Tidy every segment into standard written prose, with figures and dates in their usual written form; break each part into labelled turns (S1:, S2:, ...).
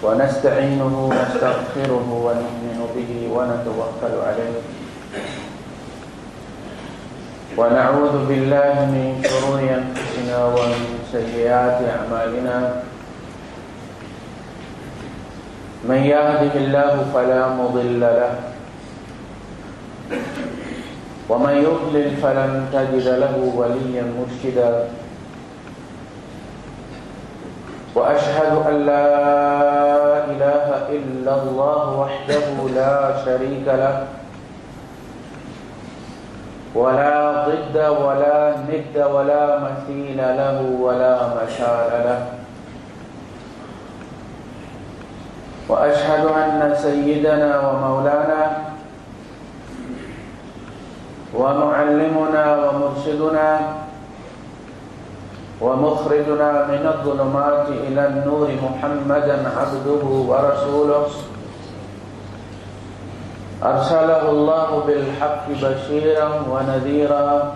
S1: ونستعينه ونستغفره ونؤمن به ونتوكل عليه ونعوذ بالله من شرور أنفسنا ومن سيئات أعمالنا من يهده الله فلا مضل له ومن يضلل فلن تجد له وليا مرشدا وأشهد أن لا إله إلا الله وحده لا شريك له ولا ضد ولا ند ولا مثيل له ولا مثال له وأشهد أن سيدنا ومولانا ومعلمنا ومرشدنا ومخرجنا من الظلمات إلى النور محمدا عبده ورسوله أرسله الله بالحق بشيرا ونذيرا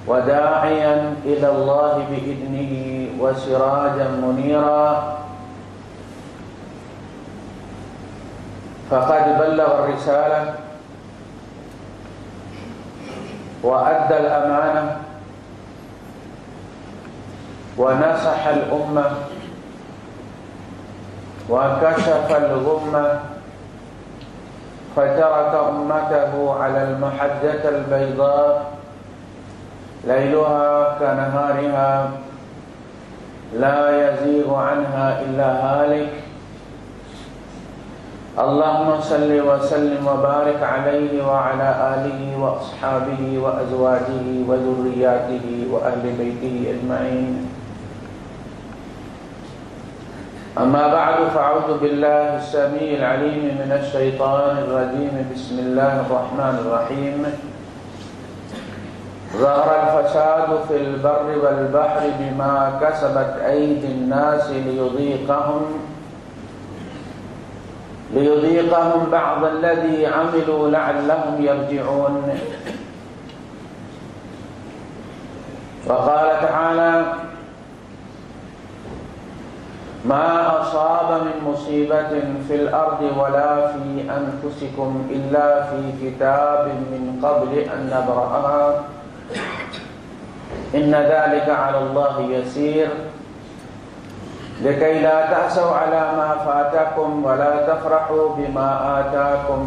S1: وداعيا إلى الله بإذنه وسراجا منيرا فقد بلغ الرسالة وأدى الأمانة ونصح الأمة وكشف الغمة فترك أمته على المحجة البيضاء ليلها كنهارها لا يزيغ عنها إلا هالك اللهم صل وسلم وبارك عليه وعلى آله وأصحابه وأزواجه وذرياته وأهل بيته أجمعين أما بعد فأعوذ بالله السميع العليم من الشيطان الرجيم بسم الله الرحمن الرحيم ظهر الفساد في البر والبحر بما كسبت أيدي الناس ليذيقهم بعض الذي عملوا لعلهم يرجعون وقال تعالى ما أصاب من مصيبة في الأرض ولا في أنفسكم إلا في كتاب من قبل أن نبرأها إن ذلك على الله يسير لكي لا تأسوا على ما فاتكم ولا تفرحوا بما آتاكم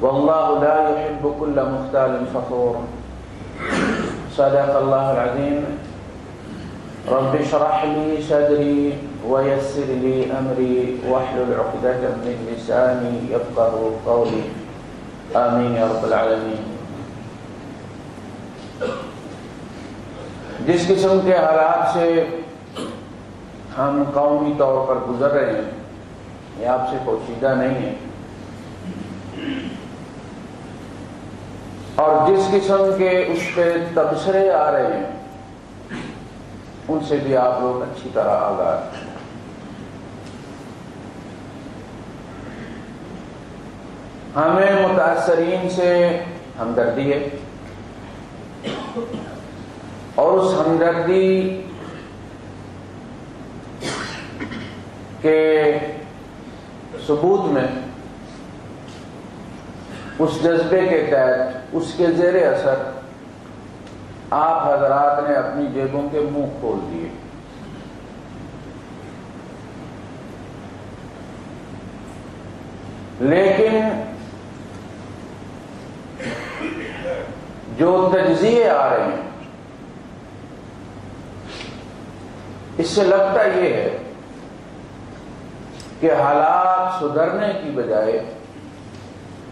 S1: والله لا يحب كل مختال فخور صدق الله العظيم رب اشرح لي صدري ويسر لي أمري واحلل عقدة من لساني يفقهوا قولي آمين يا رب العالمين. جس قسم کے حالات سے ہم قومی طور پر گزر رہے ہیں یہ آپ سے پوشیدہ نہیں ہے اور جس قسم کے اس پہ تبصرے آ رہے ہیں ان سے بھی آپ لوگ اچھی طرح آگاہ ہیں. ہمیں متاثرین سے ہمدردی ہے اور اس ہمدردی کے ثبوت میں اس جذبے کے تحت اس کے زیر اثر آپ حضرات نے اپنی جیبوں کے منہ کھول دیے. لیکن جو تجزیے آ رہے ہیں اس سے لگتا یہ ہے کہ حالات سدھرنے کی بجائے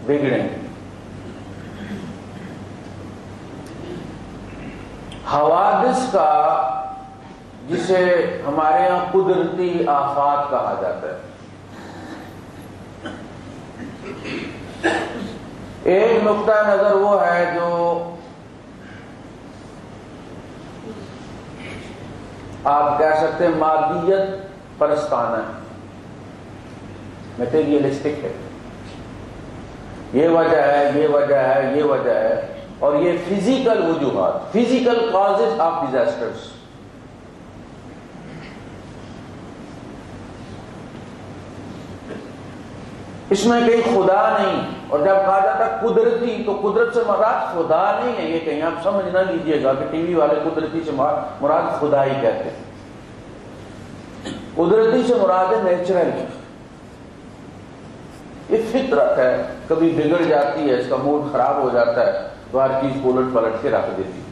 S1: بگڑیں. حوادث کا جسے ہمارے یہاں قدرتی آفات کہا جاتا ہے ایک نقطہ نظر وہ ہے جو آپ کہہ سکتے ہیں مادیت پرستانہ ہے، میٹیریلسٹک ہے. یہ وجہ ہے، یہ وجہ ہے، یہ وجہ ہے، اور یہ فزیکل وجوہات، فزیکل کازز آف ڈیزاسٹرز. اس میں کہیں خدا نہیں، اور جب کہا جاتا ہے قدرتی تو قدرت سے مراد خدا نہیں ہے، یہ کہیں آپ سمجھ نہ لیجئے گا کہ ٹی وی والے قدرتی سے مراد خدا ہی کہتے ہیں۔ قدرتی سے مراد ہے نیچرل، یہ فطرت ہے، کبھی بگڑ جاتی ہے، اس کا موڈ خراب ہو جاتا ہے تو ہر چیز الٹ پلٹ کے رکھ دیتی ہے۔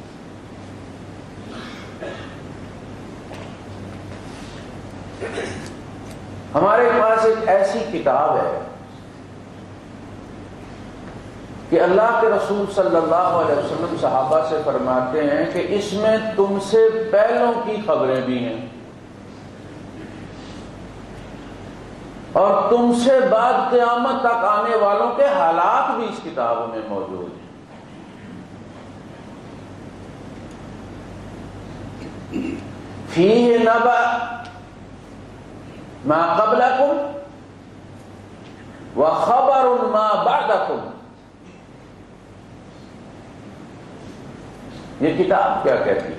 S1: ہمارے پاس ایک ایسی کتاب ہے کہ اللہ کے رسول صلی اللہ علیہ وسلم صحابہ سے فرماتے ہیں کہ اس میں تم سے پہلوں کی خبریں بھی ہیں اور تم سے بعد قیامت تک آنے والوں کے حالات بھی اس کتاب میں موجود ہیں۔ فیہ نبأ ما قبلکم وخبر ما بعدکم۔ یہ کتاب کیا کہتی ہے؟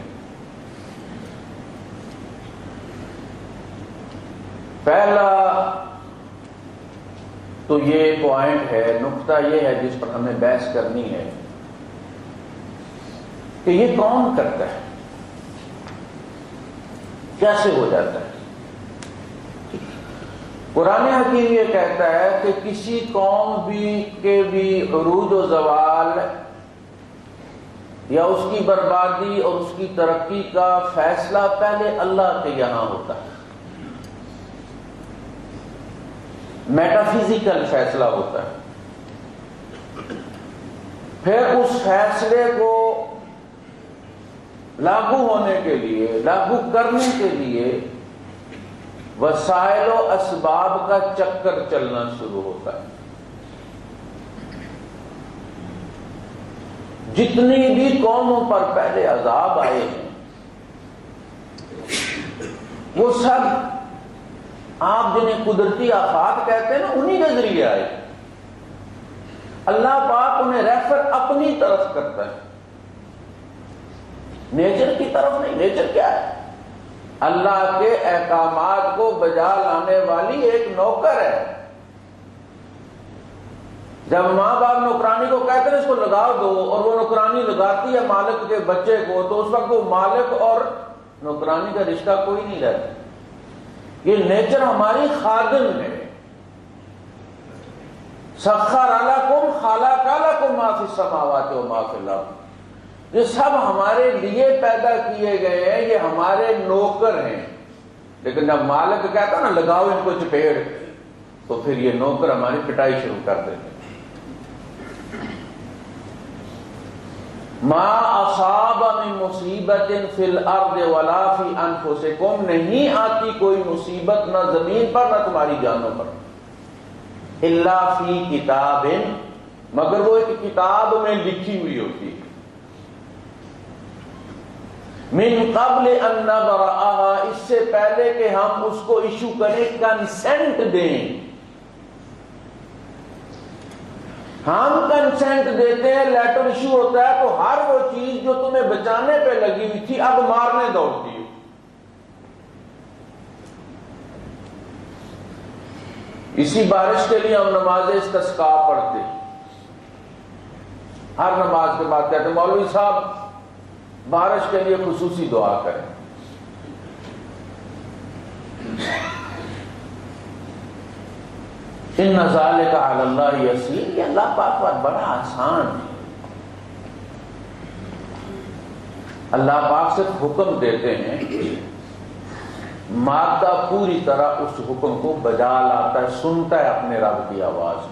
S1: پہلا تو یہ پوائنٹ ہے، نقطہ یہ ہے جس پر ہمیں بحث کرنی ہے کہ یہ کون کرتا ہے، کیسے ہو جاتا ہے۔ قرآن حکیم یہ کہتا ہے کہ کسی قوم کے بھی عروج و زوال یا اس کی بربادی اور اس کی ترقی کا فیصلہ پہلے اللہ کے یہاں ہوتا ہے، میٹا فزیکل فیصلہ ہوتا ہے۔ پھر اس فیصلے کو لاگو ہونے کے لیے، لاگو کرنے کے لیے وسائل و اسباب کا چکر چلنا شروع ہوتا ہے۔ جتنی بھی قوموں پر پہلے عذاب آئے ہیں وہ سب آپ جنہیں قدرتی آفات کہتے ہیں نا، انہی کے ذریعے آئے۔ اللہ پاک انہیں ریفر اپنی طرف کرتا ہے، نیچر کی طرف نہیں۔ نیچر کیا ہے؟ اللہ کے احکامات کو بجا لانے والی ایک نوکر ہے۔ جب ماں باپ نوکرانی کو کہتے ہیں اس کو لگا دو اور وہ نوکرانی لگاتی ہے مالک کے بچے کو، تو اس وقت وہ مالک اور نوکرانی کا رشتہ کوئی نہیں رہتا۔ یہ نیچر ہماری خادم ہے۔ سخر لکم خلق لکم ما فی السماوات و ما فی الارض، یہ سب ہمارے لیے پیدا کیے گئے ہیں، یہ ہمارے نوکر ہیں۔ لیکن جب مالک کہتا ہے نا لگاؤ ان کو چپیڑ، تو پھر یہ نوکر ہماری پٹائی شروع کر دیتے ہیں۔ ما اصاب من مصیبت فی الارض ولا فی انفسکم، نہیں آتی کوئی مصیبت نہ زمین پر نہ تمہاری جانوں پر، الا فی کتاب، مگر وہ ایک کتاب میں لکھی ہوئی ہوتی ہے، من قبل ان نبرأها، اس سے پہلے کہ ہم اس کو ایشو کریں، کنسنٹ دیں۔ ہم کنسنٹ دیتے ہیں، لیٹر ایشو ہوتا ہے، تو ہر وہ چیز جو تمہیں بچانے پہ لگی ہوئی تھی اب مارنے دوڑتی ہے۔ اسی بارش کے لیے ہم نماز استسقاء پڑھتے، ہر نماز کے بعد کہتے ہیں مولوی صاحب بارش کے لیے خصوصی دعا کریں۔ ان ذالک علی اللہ یسیر، یہ اللہ پاک پر بڑا آسان ہے۔ اللہ پاک صرف حکم دیتے ہیں، مادہ پوری طرح اس حکم کو بجا لاتا ہے، سنتا ہے اپنے رب کی آواز۔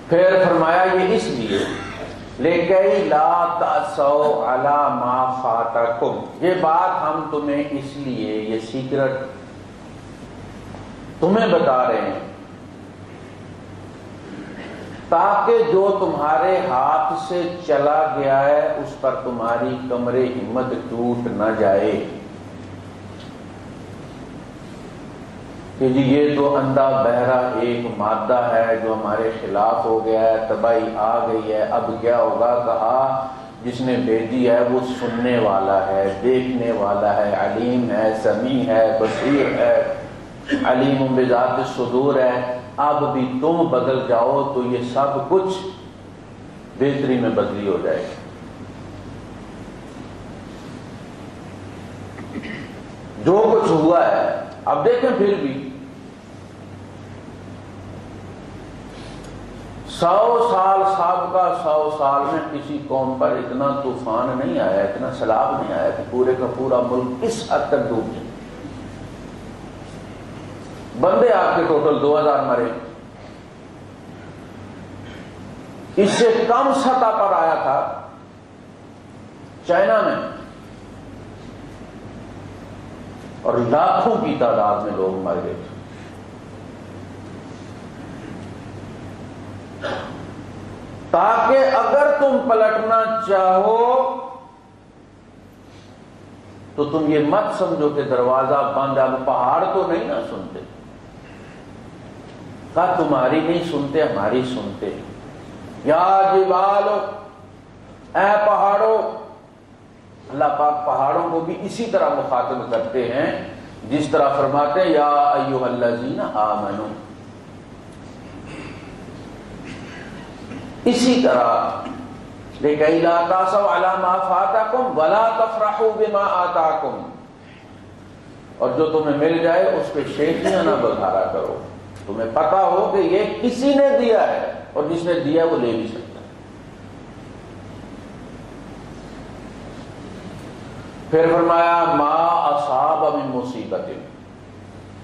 S1: پھر فرمایا یہ اس لیے لِكَيْ لَا تَأْسَوْا عَلَى مَا فَاتَكُمْ، یہ بات ہم تمہیں اس لیے، یہ سیکرٹ تمہیں بتا رہے ہیں تاکہ جو تمہارے ہاتھ سے چلا گیا ہے اس پر تمہاری کمر ہمت ٹوٹ نہ جائے کہ جی یہ تو اندھا بہرا ایک مادہ ہے جو ہمارے خلاف ہو گیا ہے، تباہی آ گئی ہے، اب کیا ہوگا؟ کہا جس نے بھیجی ہے وہ سننے والا ہے، دیکھنے والا ہے، علیم ہے، سمیع ہے، بصیر ہے، علیم بذات الصدور ہے۔ اب بھی تم بدل جاؤ تو یہ سب کچھ بہتری میں بدلی ہو جائے گی۔ جو کچھ ہوا ہے اب دیکھیں، پھر بھی 100 سال سابقہ 100 سال میں کسی قوم پر اتنا طوفان نہیں آیا، اتنا سیلاب نہیں آیا کہ پورے کا پورا ملک اس حد تک ڈوب جائے۔ بندے آپ کے ٹوٹل 2000 مرے، اس سے کم سطح پر آیا تھا چائنا میں، اور لاکھوں کی تعداد میں لوگ مر گئے تھے۔ تاکہ اگر تم پلٹنا چاہو تو تم یہ مت سمجھو کہ دروازہ بند ہے۔ اب پہاڑ تو نہیں نہ سنتے، کہا تمہاری نہیں سنتے، ہماری سنتے۔ یا جبال، اے پہاڑوں، اللہ پاک پہاڑوں کو بھی اسی طرح مخاطب کرتے ہیں جس طرح فرماتے ہیں یا ایھا الذین آمنوا۔ اسی طرح لِکَیْ لَا تَأْسَوْا عَلَىٰ مَا فَاتَکُمْ وَلَا تَفْرَحُوا بِمَا آتَاکُمْ، اور جو تمہیں مل جائے اس پہ شیخیاں نہ بگھارا کرو، تمہیں پتا ہو کہ یہ کسی نے دیا ہے اور جس نے دیا وہ لے بھی سکتا ہے۔ پھر فرمایا ما اصاب من مصیبت،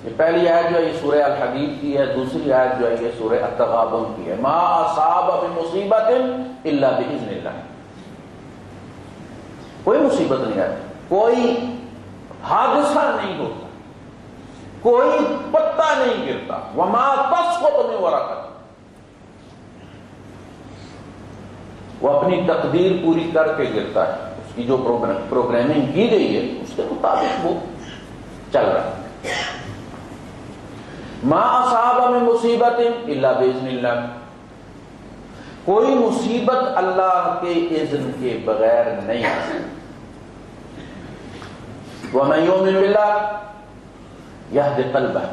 S1: یہ پہلی آیت جو ہے یہ سورہ الحدید کی ہے، دوسری آیت جو ہے یہ سورہ التغابن کی ہے۔ ما اصاب من مصیبت الا باذن اللہ، کوئی مصیبت نہیں آتی، کوئی حادثہ نہیں ہوتا، کوئی پتا نہیں گرتا۔ وما تسقط من ورقۃ، وہ اپنی تقدیر پوری کر کے گرتا ہے، اس کی جو پروگرامنگ کی گئی ہے اس کے مطابق وہ چل رہا ہے۔ ما اصاب من مصیبت الا باذن اللہ، کوئی مصیبت اللہ کے اذن کے بغیر نہیں آ سکتی۔ ومن یؤمن باللہ یہد قلبہ،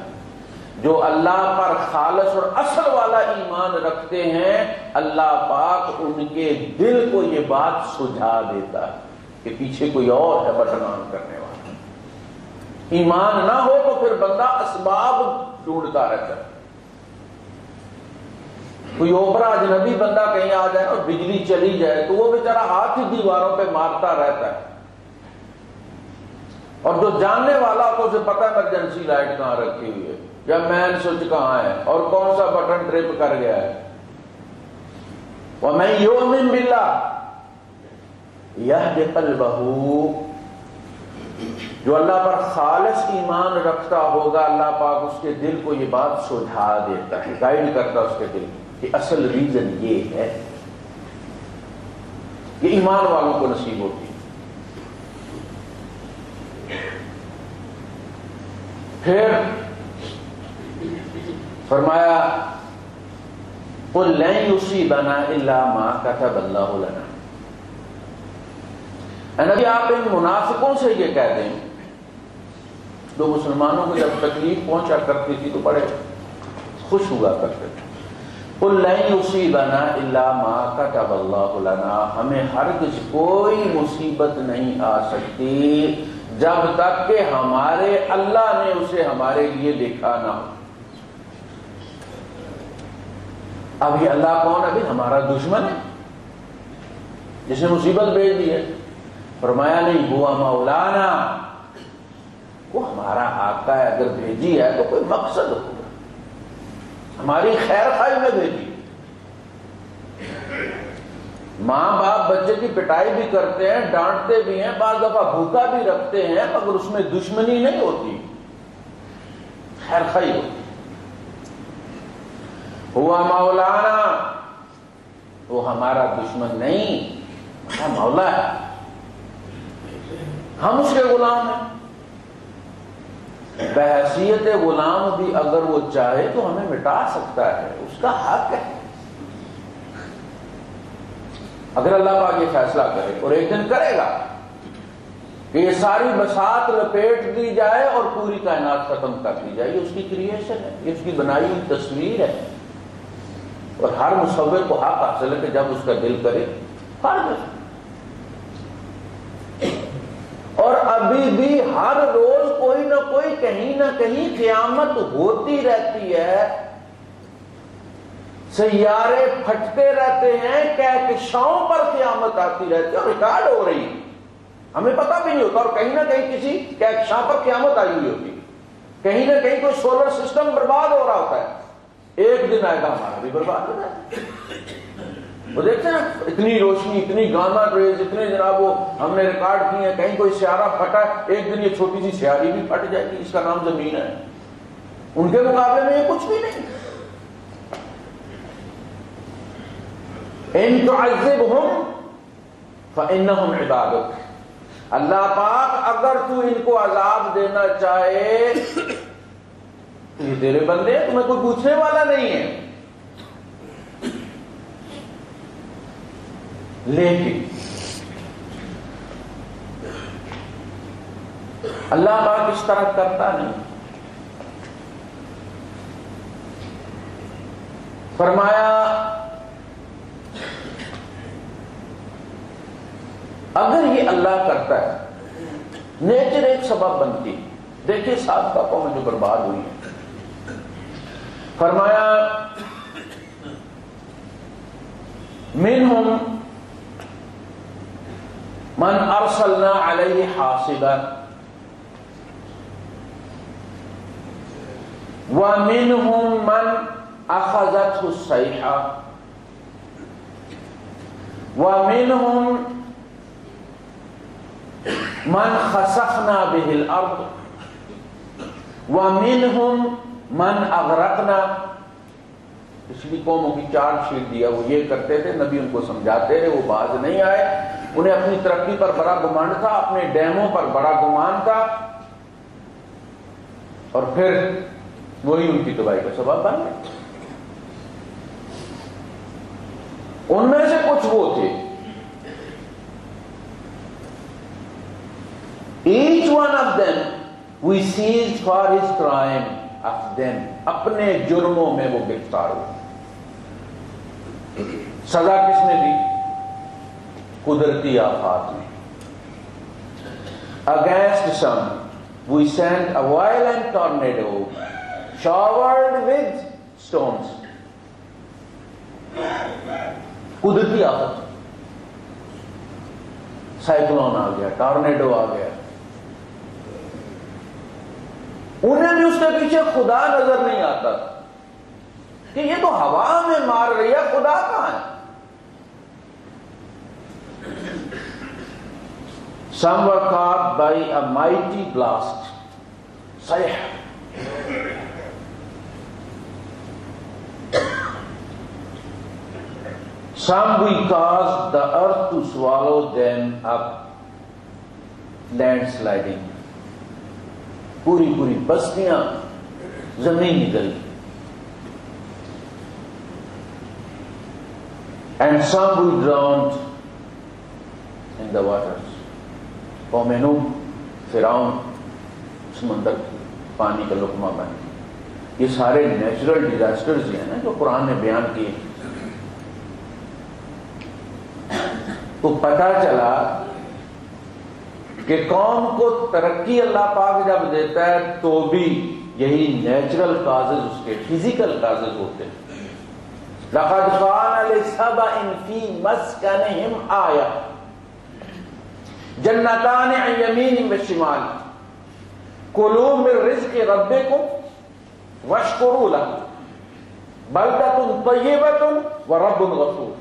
S1: جو اللہ پر خالص اور اصل والا ایمان رکھتے ہیں اللہ پاک ان کے دل کو یہ بات سجھا دیتا ہے کہ پیچھے کوئی اور ہے بٹن آن کرنے والا۔ ایمان نہ ہو تو پھر بندہ اسباب ڈھونڈتا رہتا ہے۔ کوئی اوپرا اجنبی بندہ کہیں آ جائے اور بجلی چلی جائے تو وہ بیچارہ ہاتھ ہی دیواروں پہ مارتا رہتا ہے، اور جو جاننے والا تو اسے پتہ ہے ایمرجنسی لائٹ کہاں رکھی ہوئی ہے یا مین سوئچ کہاں ہے اور کون سا بٹن ٹرپ کر گیا ہے۔ وَمَن يُؤْمِن بِاللَّهِ يَهْدِ قَلْبَهُ، جو اللہ پر خالص ایمان رکھتا ہوگا اللہ پاک اس کے دل کو یہ بات سجھا دیتا ہے، گائیڈ کرتا ہے اس کے دل کہ اصل ریزن یہ ہے۔ یہ ایمان والوں کو نصیب ہوتی ہے۔ پھر فرمایا قُلْ لَن يُصِيبَنَا إِلَّا مَا كَتَبَ اللَّهُ لَنَا، اے نبی آپ ان منافقوں سے یہ کہہ دیں جو مسلمانوں کو جب تکلیف پہنچا کرتی تھی تو بڑے خوش ہوا کرتے تھے۔ قُلْ لَن يُصِيبَنَا إِلَّا مَا كَتَبَ اللَّهُ لَنَا، ہمیں ہرگز کوئی مصیبت نہیں آ سکتی جب تک کہ ہمارے اللہ نے اسے ہمارے لیے لکھا نہ ہو۔ اب یہ اللہ کون ہے؟ ابھی ہمارا دشمن ہے جس نے مصیبت بھیج دی ہے۔ فرمایا نہیں، ہوا مولانا، وہ ہمارا آقا ہے، اگر بھیجی ہے تو کوئی مقصد ہوگا، ہماری خیر خواہی میں بھیجی۔ ماں باپ بچے کی پٹائی بھی کرتے ہیں، ڈانٹتے بھی ہیں، بعض دفعہ بھوکا بھی رکھتے ہیں، مگر اس میں دشمنی نہیں ہوتی، خیر خواہی ہوتی۔ ہوا مولانا، وہ ہمارا دشمن نہیں، ہمارا مولا ہے، ہم اس کے غلام ہیں۔ بحیثیت غلام بھی اگر وہ چاہے تو ہمیں مٹا سکتا ہے، اس کا حق ہے۔ اگر اللہ پاک یہ فیصلہ کرے، اور ایک دن کرے گا کہ یہ ساری بساط لپیٹ دی جائے اور پوری کائنات ختم کر دی جائے، یہ اس کی کریشن ہے، یہ اس کی بنائی ہوئی تصویر ہے، اور ہر مصور کو حق حاصل ہے کہ جب اس کا دل کرے فرض ہے۔ اور ابھی بھی ہر روز کوئی نہ کوئی کہیں نہ کہیں قیامت ہوتی رہتی ہے، سیارے پھٹتے رہتے ہیں، کہکشاؤں پر قیامت آتی رہتی ہے اور ریکارڈ ہو رہی ہے، ہمیں پتہ بھی نہیں ہوتا، اور کہیں نہ کہیں کسی کہکشاں پر قیامت آئی ہوئی ہوتی ہے، کہیں نہ کہیں کوئی سولر سسٹم برباد ہو رہا ہوتا ہے، ایک دن آئے گا ہمارا بھی برباد ہو جائے گا۔ وہ دیکھتے ہیں اتنی روشنی، اتنی گاما ریز، اتنے جناب وہ ہم نے ریکارڈ کیے ہیں، کہیں کوئی سیارہ پھٹا ہے، ایک دن یہ چھوٹی سی سیاری بھی پھٹ جائے گی، اس کا نام زمین ہے، ان کے مقابلے میں یہ کچھ بھی نہیں۔ ان تعذبہم فانہم عبادک، اللہ پاک اگر تو ان کو عذاب دینا چاہے تو یہ تیرے بندے ہیں، تمہیں کوئی پوچھنے والا نہیں ہے، لیکن اللہ پاک اس طرح کرتا نہیں۔ فرمایا اگر یہ اللہ کرتا ہے، نیچر ایک سبب بنتی، دیکھیے سابقہ قوم جو برباد ہوئی ہے، فرمایا منہم من ارسلنا علیہ حاصبا ومنہم من اخذته الصیحہ ومنہم من خسفنا به الارض ومنہم من اغرقنا۔ پچھلی قوموں کی چارج شیٹ دیا، وہ یہ کرتے تھے، نبی ان کو سمجھاتے رہے، وہ باز نہیں آئے، انہیں اپنی ترقی پر بڑا گمان تھا، اپنے ڈیموں پر بڑا گمان تھا، اور پھر وہی ان کی تباہی کا سبب بن گئے۔ ان میں سے کچھ وہ تھے، each one of them we seized for his crime of them، اپنے جرموں میں وہ گرفتار ہوئے۔ سزا کس نے دی؟ قدرتی آفات میں۔ Against some we sent a violent tornado showered with stones۔ قدرتی آفت، سائیکلون آ گیا، ٹارنیڈو آ گیا، انہیں بھی اس کے پیچھے خدا نظر نہیں آتا کہ یہ تو ہوا میں مار رہی ہے، خدا کہاں ہے؟ Some were caught by a mighty blast، صیح۔ Some we caused the earth to swallow them up، landsliding، پوری پوری بستیاں زمین نکل گئی۔ And some we drowned in the waters، قوم نوح، فرعون سمندر پانی کا لقمہ بن گئی۔ یہ سارے نیچرل ڈیزاسٹرز ہیں نا جو قرآن نے بیان کیے، تو پتہ چلا کہ قوم کو ترقی اللہ پاک جب دیتا ہے تو بھی یہی نیچرل کازز اس کے فزیکل کازز ہوتے ہیں۔ لَقَدْ كَانَ لِسَبَإٍ فِي مَسْكَنِهِمْ آیَةٌ جنتان عن یمین وشمال کلوا من رزق ربکم واشکروا لہ بلدۃ طیبۃ ورب غفور۔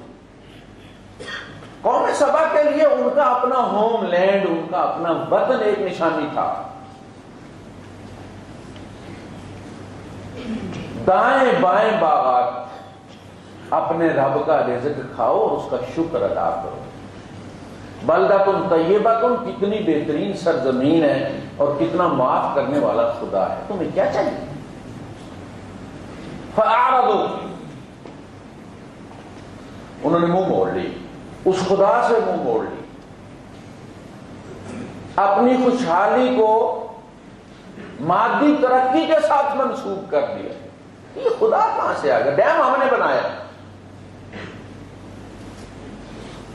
S1: قوم سبا کے لیے ان کا اپنا ہوم لینڈ، ان کا اپنا وطن ایک نشانی تھا، دائیں بائیں باغات، اپنے رب کا رزق کھاؤ اور اس کا شکر ادا کرو۔ بلدۃ طیبۃ، کتنی بہترین سرزمین ہے اور کتنا معاف کرنے والا خدا ہے، تمہیں کیا چاہیے؟ فاعرضوا، انہوں نے منہ موڑ لی، اس خدا سے منہ موڑ لی، اپنی خوشحالی کو مادی ترقی کے ساتھ منسوب کر دیا۔ یہ خدا کہاں سے آ گیا؟ ڈیم ہم نے بنایا،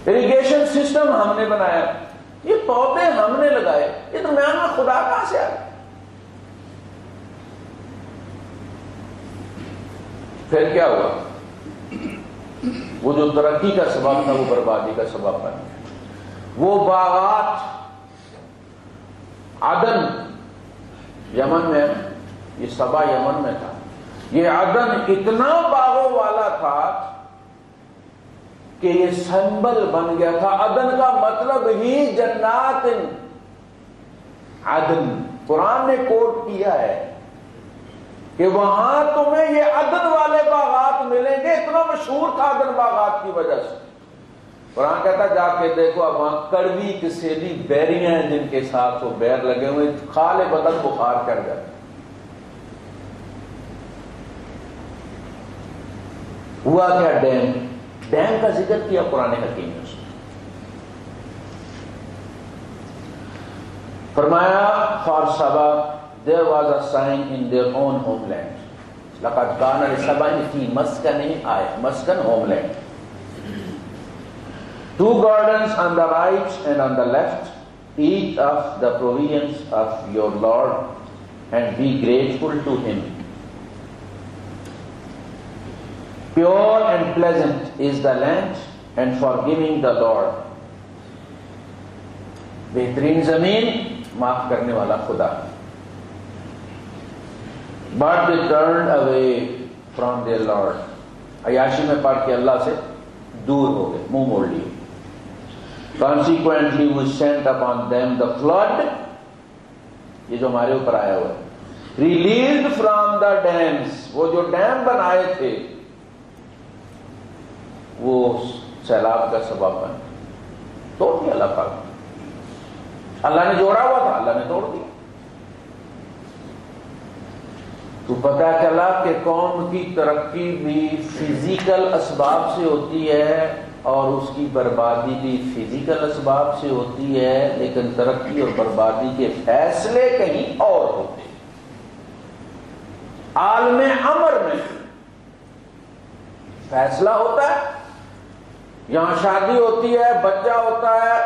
S1: اریگیشن سسٹم ہم نے بنایا، یہ پودے ہم نے لگائے، یہ درمیان میں خدا کہاں سے آ گیا؟ پھر کیا ہوا؟ وہ جو ترقی کا سبب تھا وہ بربادی کا سبب بن گیا۔ وہ باغات عدن یمن میں، یہ سبا یمن میں تھا، یہ عدن اتنا باغوں والا تھا کہ یہ سمبل بن گیا تھا۔ عدن کا مطلب ہی جنات عدن، قرآن نے کوٹ کیا ہے کہ وہاں تمہیں یہ عدن والے باغات ملیں گے۔ اتنا مشہور تھا عدن باغات کی وجہ سے۔ قرآن کہتا جا کے دیکھو اب وہاں کڑوی کسیلی بیریاں ہیں جن کے ساتھ وہ بیر لگے ہوئے، خالے بدن بخار چڑھ جاتے۔ ہوا کیا؟ ڈیم کا ذکر کیا قرآن حکیم نے، اس نے فرمایا فار سبا there was a sign in their own homeland. لقد كان لسبع في مسكنهم آية، مسكن homeland. 2 gardens on the right and on the left, eat of the provisions of your Lord and be grateful to him. Pure and pleasant is the land and forgiving the Lord. بہترین زمین، معاف کرنے والا خدا۔ But they turned away from their Lord. عیاشی میں پڑھ کے اللہ سے دور ہو گئے، منہ موڑ لیے۔ Consequently we sent upon them the flood، یہ جو ہمارے اوپر آیا ہوا ہے، released from the dams، وہ جو ڈیم بنائے تھے وہ سیلاب کا سبب بن توڑ دیا اللہ پاک۔ اللہ نے جوڑا ہوا تھا، اللہ نے توڑ دیا۔ تو پتہ چلا کہ قوم کی ترقی بھی فزیکل اسباب سے ہوتی ہے اور اس کی بربادی بھی فزیکل اسباب سے ہوتی ہے، لیکن ترقی اور بربادی کے فیصلے کہیں اور ہوتے ہیں۔ عالم امر میں فیصلہ ہوتا ہے، یہاں شادی ہوتی ہے، بچہ ہوتا ہے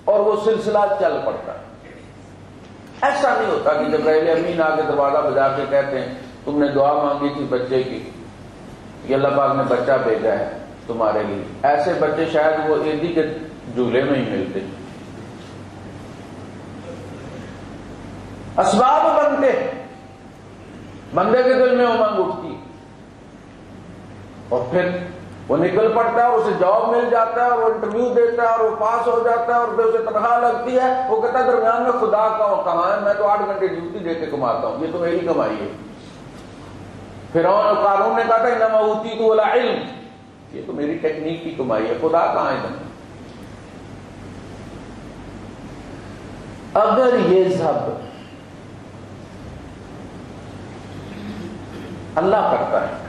S1: اور وہ سلسلہ چل پڑتا ہے۔ ایسا نہیں ہوتا کہ جبرائیل امین آ کے دروازہ بجا کے کہتے ہیں تم نے دعا مانگی تھی بچے کی، یہ اللہ پاک نے بچہ بھیجا ہے تمہارے لیے۔ ایسے بچے شاید وہ عیدی کے جھولے میں ہی ملتے۔ اسباب بنتے، بندے کے دل میں امنگ اٹھتی اور پھر وہ نکل پڑتا ہے اور اسے جاب مل جاتا ہے اور وہ انٹرویو دیتا ہے اور وہ پاس ہو جاتا ہے اور پھر اسے تنخواہ لگتی ہے، وہ کہتا ہے درمیان میں خدا کہاں ہے؟ میں تو 8 گھنٹے ڈیوٹی دے کے کماتا ہوں، یہ تو میری کمائی ہے۔ فرعون اور قارون نے کہا تھا انما اوتیتہ علی علم، یہ تو میری ٹیکنیک کی کمائی ہے، خدا کہاں ہے؟ اگر یہ سب اللہ کرتا ہے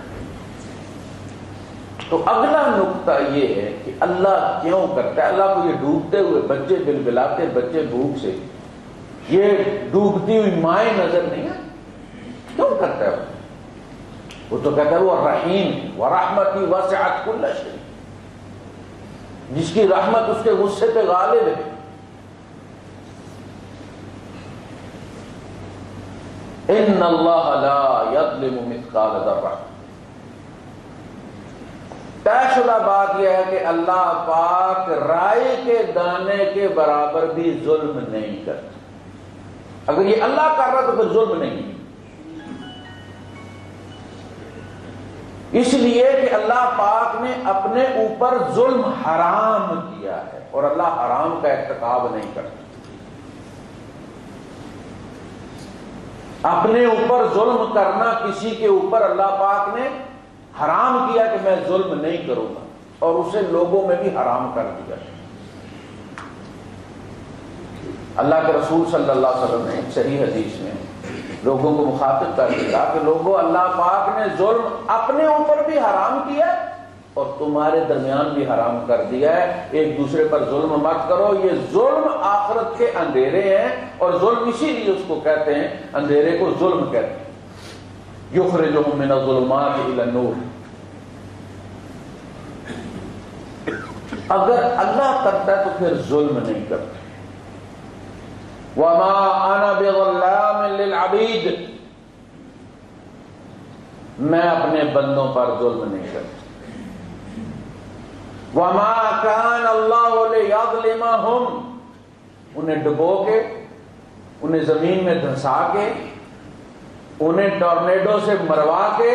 S1: تو اگلا نقطہ یہ ہے کہ اللہ کیوں کرتا ہے؟ اللہ کو یہ ڈوبتے ہوئے بچے بلبلاتے بچے بھوک سے، یہ ڈوبتی ہوئی مائیں نظر نہیں ہے؟ کیوں کرتا ہے؟ وہ تو کہتا ہے وہ رحیم ورحمتی وسعت کل شیء، جس کی رحمت اس کے غصے پہ غالب ہے۔ ان اللہ لا یظلم مثقال ذرہ، طے شدہ بات یہ ہے کہ اللہ پاک رائی کے دانے کے برابر بھی ظلم نہیں کرتا۔ اگر یہ اللہ کر رہا تو پھر ظلم نہیں، اس لیے کہ اللہ پاک نے اپنے اوپر ظلم حرام کیا ہے اور اللہ حرام کا ارتکاب نہیں کرتا۔ اپنے اوپر ظلم کرنا کسی کے اوپر اللہ پاک نے حرام کیا کہ میں ظلم نہیں کروں گا، اور اسے لوگوں میں بھی حرام کر دیا۔ اللہ کے رسول صلی اللہ علیہ وسلم نے صحیح حدیث میں لوگوں کو مخاطب کر دیا کہ لوگوں، اللہ پاک نے ظلم اپنے اوپر بھی حرام کیا اور تمہارے درمیان بھی حرام کر دیا ہے، ایک دوسرے پر ظلم مت کرو۔ یہ ظلم آخرت کے اندھیرے ہیں، اور ظلم اسی لیے اس کو کہتے ہیں، اندھیرے کو ظلم کہتے ہیں۔ یخرجہم من الظلمات الی النور۔ اگر اللہ کرتا ہے تو پھر ظلم نہیں کرتا۔ وما انا بظلام للعبید، میں اپنے بندوں پر ظلم نہیں کرتا۔ وما كان اللہ لیظلمہم، انہیں ڈبو کے، انہیں زمین میں دھنسا کے، انہیں ٹورنیڈو سے مروا کے،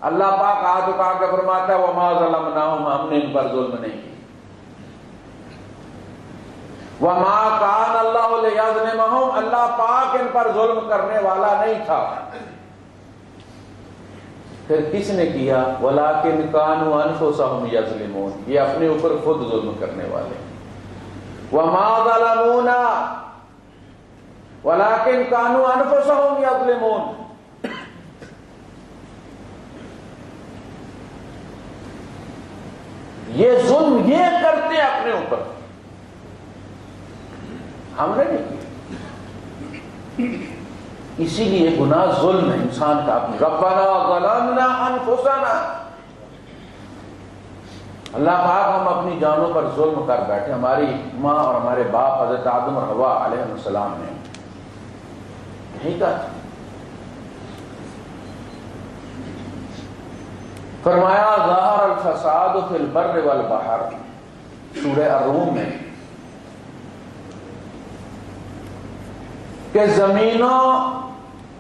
S1: اللہ پاک ہاتھ اٹھا کے فرماتا ہے وما ظلمناہم، ہم نے ان پر ظلم نہیں کیا۔ وما كان اللہ لیظلمہم، اللہ پاک ان پر ظلم کرنے والا نہیں تھا۔ پھر کس نے کیا؟ وَلَٰكِنْ كَانُوا أَنفُسَهُمْ يَظْلِمُونَ، یہ اپنے اوپر خود ظلم کرنے والے۔ وَمَا ظَلَمُونَا وَلَٰكِنْ كَانُوا أَنفُسَهُمْ يَظْلِمُونَ۔ یہ ظلم یہ کرتے اپنے اوپر، ہم نے نہیں کیا۔ اسی لیے گناہ ظلم ہے انسان کا اپنی۔ ربنا ظلمنا انفسنا، اللہ پاک ہم اپنی جانوں پر ظلم کر بیٹھے، ہماری ماں اور ہمارے باپ حضرت آدم اور حوا علیہ السلام نے یہی کہا۔ فرمایا ظہر الفساد فی البر والبحر، سورہ الروم میں، کہ زمینوں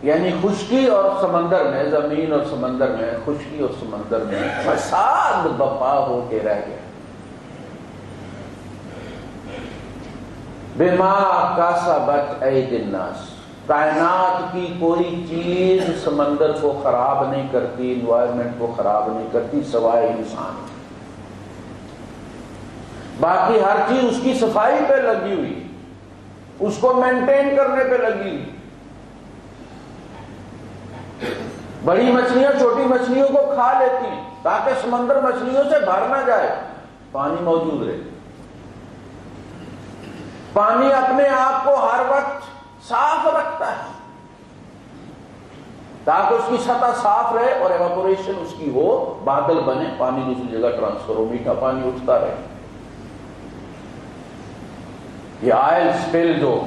S1: یعنی خشکی اور سمندر میں، زمین اور سمندر میں، خشکی اور سمندر میں فساد بپا ہو کے رہ گیا۔ بما کسبت ایدی الناس، کائنات کی کوئی چیز سمندر کو خراب نہیں کرتی، انوائرمنٹ کو خراب نہیں کرتی سوائے انسان۔ باقی ہر چیز اس کی صفائی پہ لگی ہوئی، اس کو مینٹین کرنے پہ لگی ہوئی۔ بڑی مچھلیاں چھوٹی مچھلیوں کو کھا لیتی ہیں تاکہ سمندر مچھلیوں سے بھر نہ جائے، پانی موجود رہے۔ پانی اپنے آپ کو ہر وقت صاف رکھتا ہے تاکہ اس کی سطح صاف رہے اور ایواپوریشن اس کی ہو، بادل بنے، پانی دوسری جگہ ٹرانسفر ہو، میٹھا پانی اٹھتا رہے۔ یہ آئل سپل جو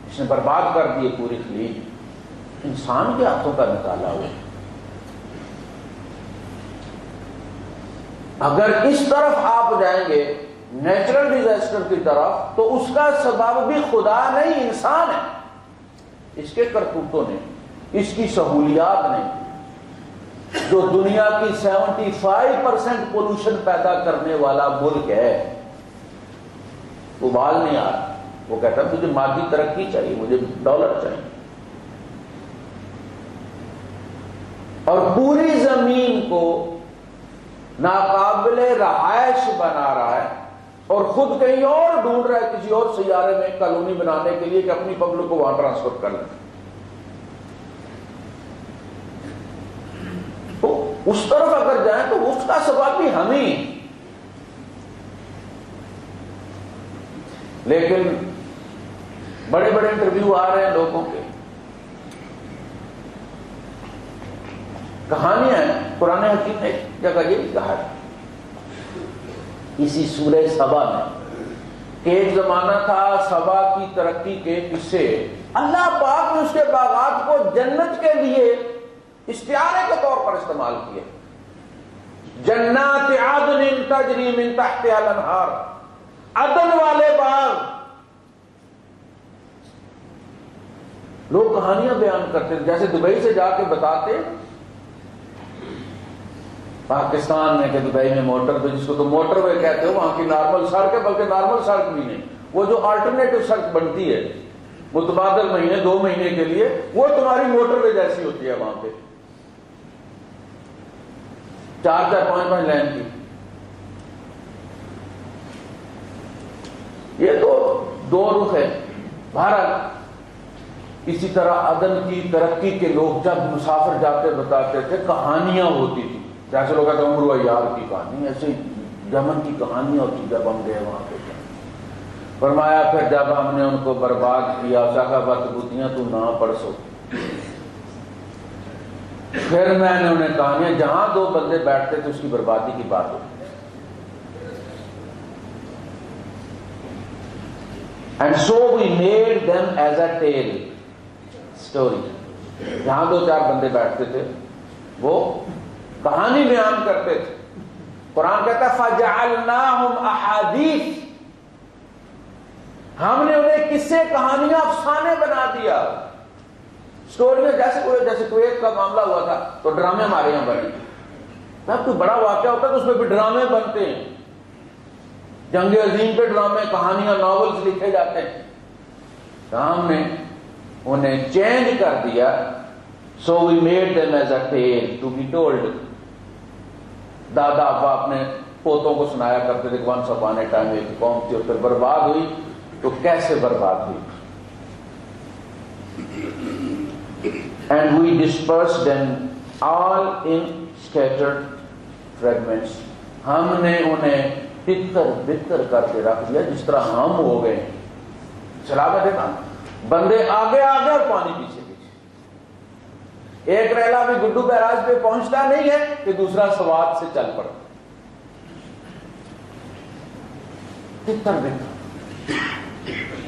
S1: اس نے برباد کر دی پوری خلیج، انسان کے ہاتھوں کا نکالا ہوا۔ اگر اس طرف آپ جائیں گے نیچرل ڈیزاسٹر کی طرف، تو اس کا سبب بھی خدا نہیں، انسان ہے، اس کے کرتوتوں نے، اس کی سہولیات نے۔ جو دنیا کی 75% پولوشن پیدا کرنے والا ملک ہے، وہ بال نہیں آ رہا، وہ کہتا ہے مجھے مادی ترقی چاہیے، مجھے ڈالر چاہیے، اور پوری زمین کو ناقابل رہائش بنا رہا ہے، اور خود کہیں اور ڈھونڈ رہا ہے کسی اور سیارے میں کالونی بنانے کے لیے کہ اپنی پبلک کو وہاں ٹرانسفر کر لیں۔ تو اس طرف اگر جائیں تو اس کا سبب بھی ہم ہی۔ لیکن بڑے بڑے انٹرویو آ رہے ہیں لوگوں کے، کہانیاں ہیں، قرآن حکیم نے ایک جگہ یہ بھی کہا ہے اسی سورہ سبا میں کہ ایک زمانہ تھا سبا کی ترقی کے قصے، اللہ پاک نے اس کے باغات کو جنت کے لیے استعارے کے طور پر استعمال کیا۔ جنات عدن تجری من تحتها الانہار، عدن والے باغ۔ لوگ کہانیاں بیان کرتے ہیں، جیسے دبئی سے جا کے بتاتے پاکستان میں کہ دبئی میں موٹر پہ، جس کو تو موٹر وے کہتے ہو، وہاں کی نارمل سڑک ہے، بلکہ نارمل سڑک بھی نہیں، وہ جو آلٹرنیٹو سڑک بنتی ہے متبادل مہینے 2 مہینے کے لیے، وہ تمہاری موٹر وے جیسی ہوتی ہے، وہاں پہ 4-4 5-5 لائن کی۔ یہ تو 2 رخ ہے۔ بھارت اسی طرح عدن کی ترقی کے لوگ جب مسافر جاتے بتاتے تھے، کہانیاں ہوتی تھی، جیسے لوگ کہتے ہیں عمر یار کی کہانی، ایسے یمن کی کہانی ہوتی جب ہم گئے وہاں پہ. فرمایا پھر جب ہم نے ان کو برباد کیا، کہا بتبوتیاں تو نہ پڑھ سو. پھر میں نے انہیں کہانیاں، جہاں دو بندے بیٹھتے تھے اس کی بربادی کی بات ہوتی. And so we made them as a tale story. جہاں دو چار بندے بیٹھتے تھے وہ کہانی بیان کرتے تھے. قرآن کہتا ہے فَجَعَلْنَاهُمْ أَحَادِيث، ہم نے انہیں قصے کہانیاں افسانے بنا دیا. سٹوری میں جیسے کویت کا معاملہ ہوا تھا تو ڈرامے ہمارے یہاں بنے. جب کوئی بڑا واقعہ ہوتا ہے تو اس میں بھی ڈرامے بنتے ہیں. جنگ عظیم پہ ڈرامے، کہانیاں، ناولز لکھے جاتے ہیں. ہم نے انہیں چینج کر دیا. So we made them as a tale to be told. دادا ابا اپنے پوتوں کو سنایا کرتے تھے. once upon a time ایک قوم تھی اور پھر برباد ہوئی تو کیسے برباد ہوئی. And we dispersed them all in scattered fragments. ہم نے انہیں تتر بتر کر کے رکھ دیا جس طرح ہم ہو گئے. سیلاب میں دیکھا بندے آگے آگے اور پانی پیچھے پیچھے. ایک ریلا بھی گڈو بیراج پہ پہنچتا نہیں ہے کہ دوسرا سوات سے چل پڑتا. تتر بتر.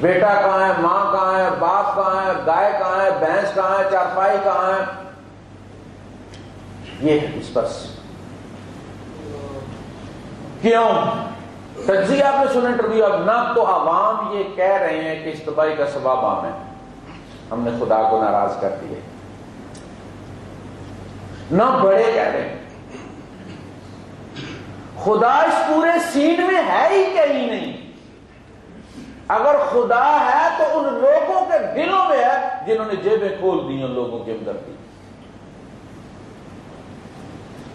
S1: بیٹا کہاں ہے، ماں کہاں ہے، باپ کہاں ہے، گائے کہاں ہے، بھینس کہاں ہے، چارپائی کہاں ہے. یہ ہے اس پر. کیوں؟ تجزیہ آپ نے سنا انٹرویو. اب نہ تو عوام یہ کہہ رہے ہیں کہ اس تباہی کا سبب ہم ہے، ہم نے خدا کو ناراض کر دیے، نہ بڑے کہہ رہے ہیں خدا اس پورے سین میں ہے ہی کہیں نہیں. اگر خدا ہے تو ان لوگوں کے دلوں میں ہے جنہوں نے جیبیں کھول دی ان لوگوں کے ہمدردی.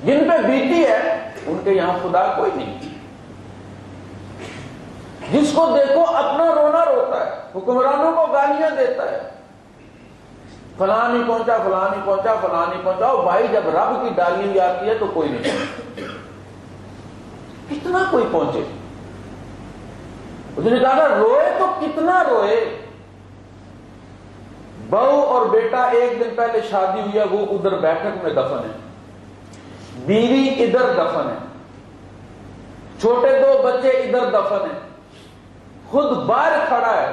S1: جن پہ بیتی ہے ان کے یہاں خدا کوئی نہیں. جس کو دیکھو اپنا رونا روتا ہے، حکمرانوں کو گالیاں دیتا ہے، فلاں نہیں پہنچا، فلاں نہیں پہنچا، فلاں نہیں پہنچا. بھائی جب رب کی ڈالی آتی ہے تو کوئی نہیں پہنچا. کتنا کوئی پہنچے. اس نے کہا روئے تو کتنا روئے. بہو اور بیٹا ایک دن پہلے شادی ہوئی ہے، وہ ادھر بیٹھک میں دفن ہے، بیوی ادھر دفن ہے، چھوٹے دو بچے ادھر دفن ہیں، خود باہر کھڑا ہے.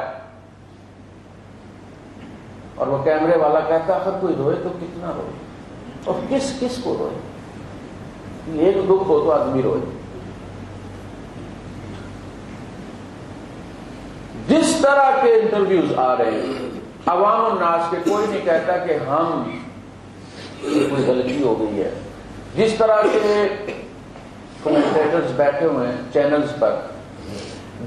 S1: اور وہ کیمرے والا کہتا ہے اگر کوئی روئے تو کتنا روئے اور کس کس کو روئے. ایک دکھ ہو تو آدمی روئے. جس طرح کے انٹرویوز آ رہے ہیں عوام الناس کے، کوئی نہیں کہتا کہ ہم کوئی غلطی ہو گئی ہے. جس طرح کے کمنٹیٹرز بیٹھے ہوئے ہیں چینلز پر،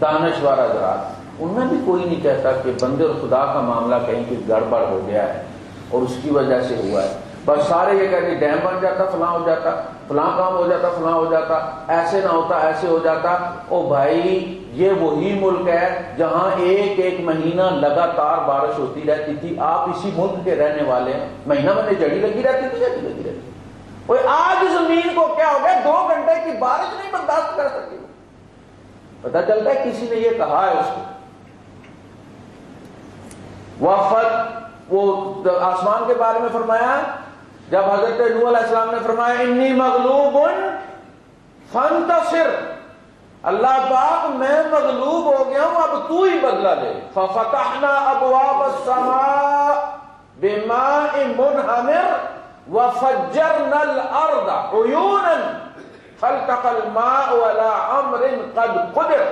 S1: دانشور حضرات، ان میں بھی کوئی نہیں کہتا کہ بندے اور خدا کا معاملہ کہیں کوئی گڑبڑ ہو گیا ہے اور اس کی وجہ سے ہوا ہے. بس سارے یہ کہتے ہیں ڈیم بن جاتا، فلاں ہو جاتا، فلاں کام ہو جاتا، فلاں ہو جاتا، ایسے نہ ہوتا، ایسے ہو جاتا. او بھائی یہ وہی ملک ہے جہاں ایک ایک مہینہ لگاتار بارش ہوتی رہتی تھی. آپ اسی ملک کے رہنے والے ہیں. مہینہ میں جڑی لگی رہتی تھی، جڑی لگی رہتی. آج زمین کو کیا ہو گیا، 2 گھنٹے کی بارش نہیں برداشت کر سکتی. پتہ چلتا ہے کسی نے یہ کہا ہے اس کو. وفد وہ آسمان کے بارے میں فرمایا جب حضرت نوح علیہ السلام نے فرمایا انی مغلوب فانتصر، اللہ پاک میں مغلوب ہو گیا ہوں اب تو ہی بدلہ دے. ففتحنا ابواب السماء بماء منہمر وفجرنا الارض عیونا فالتقى الماء على امر قد قدر.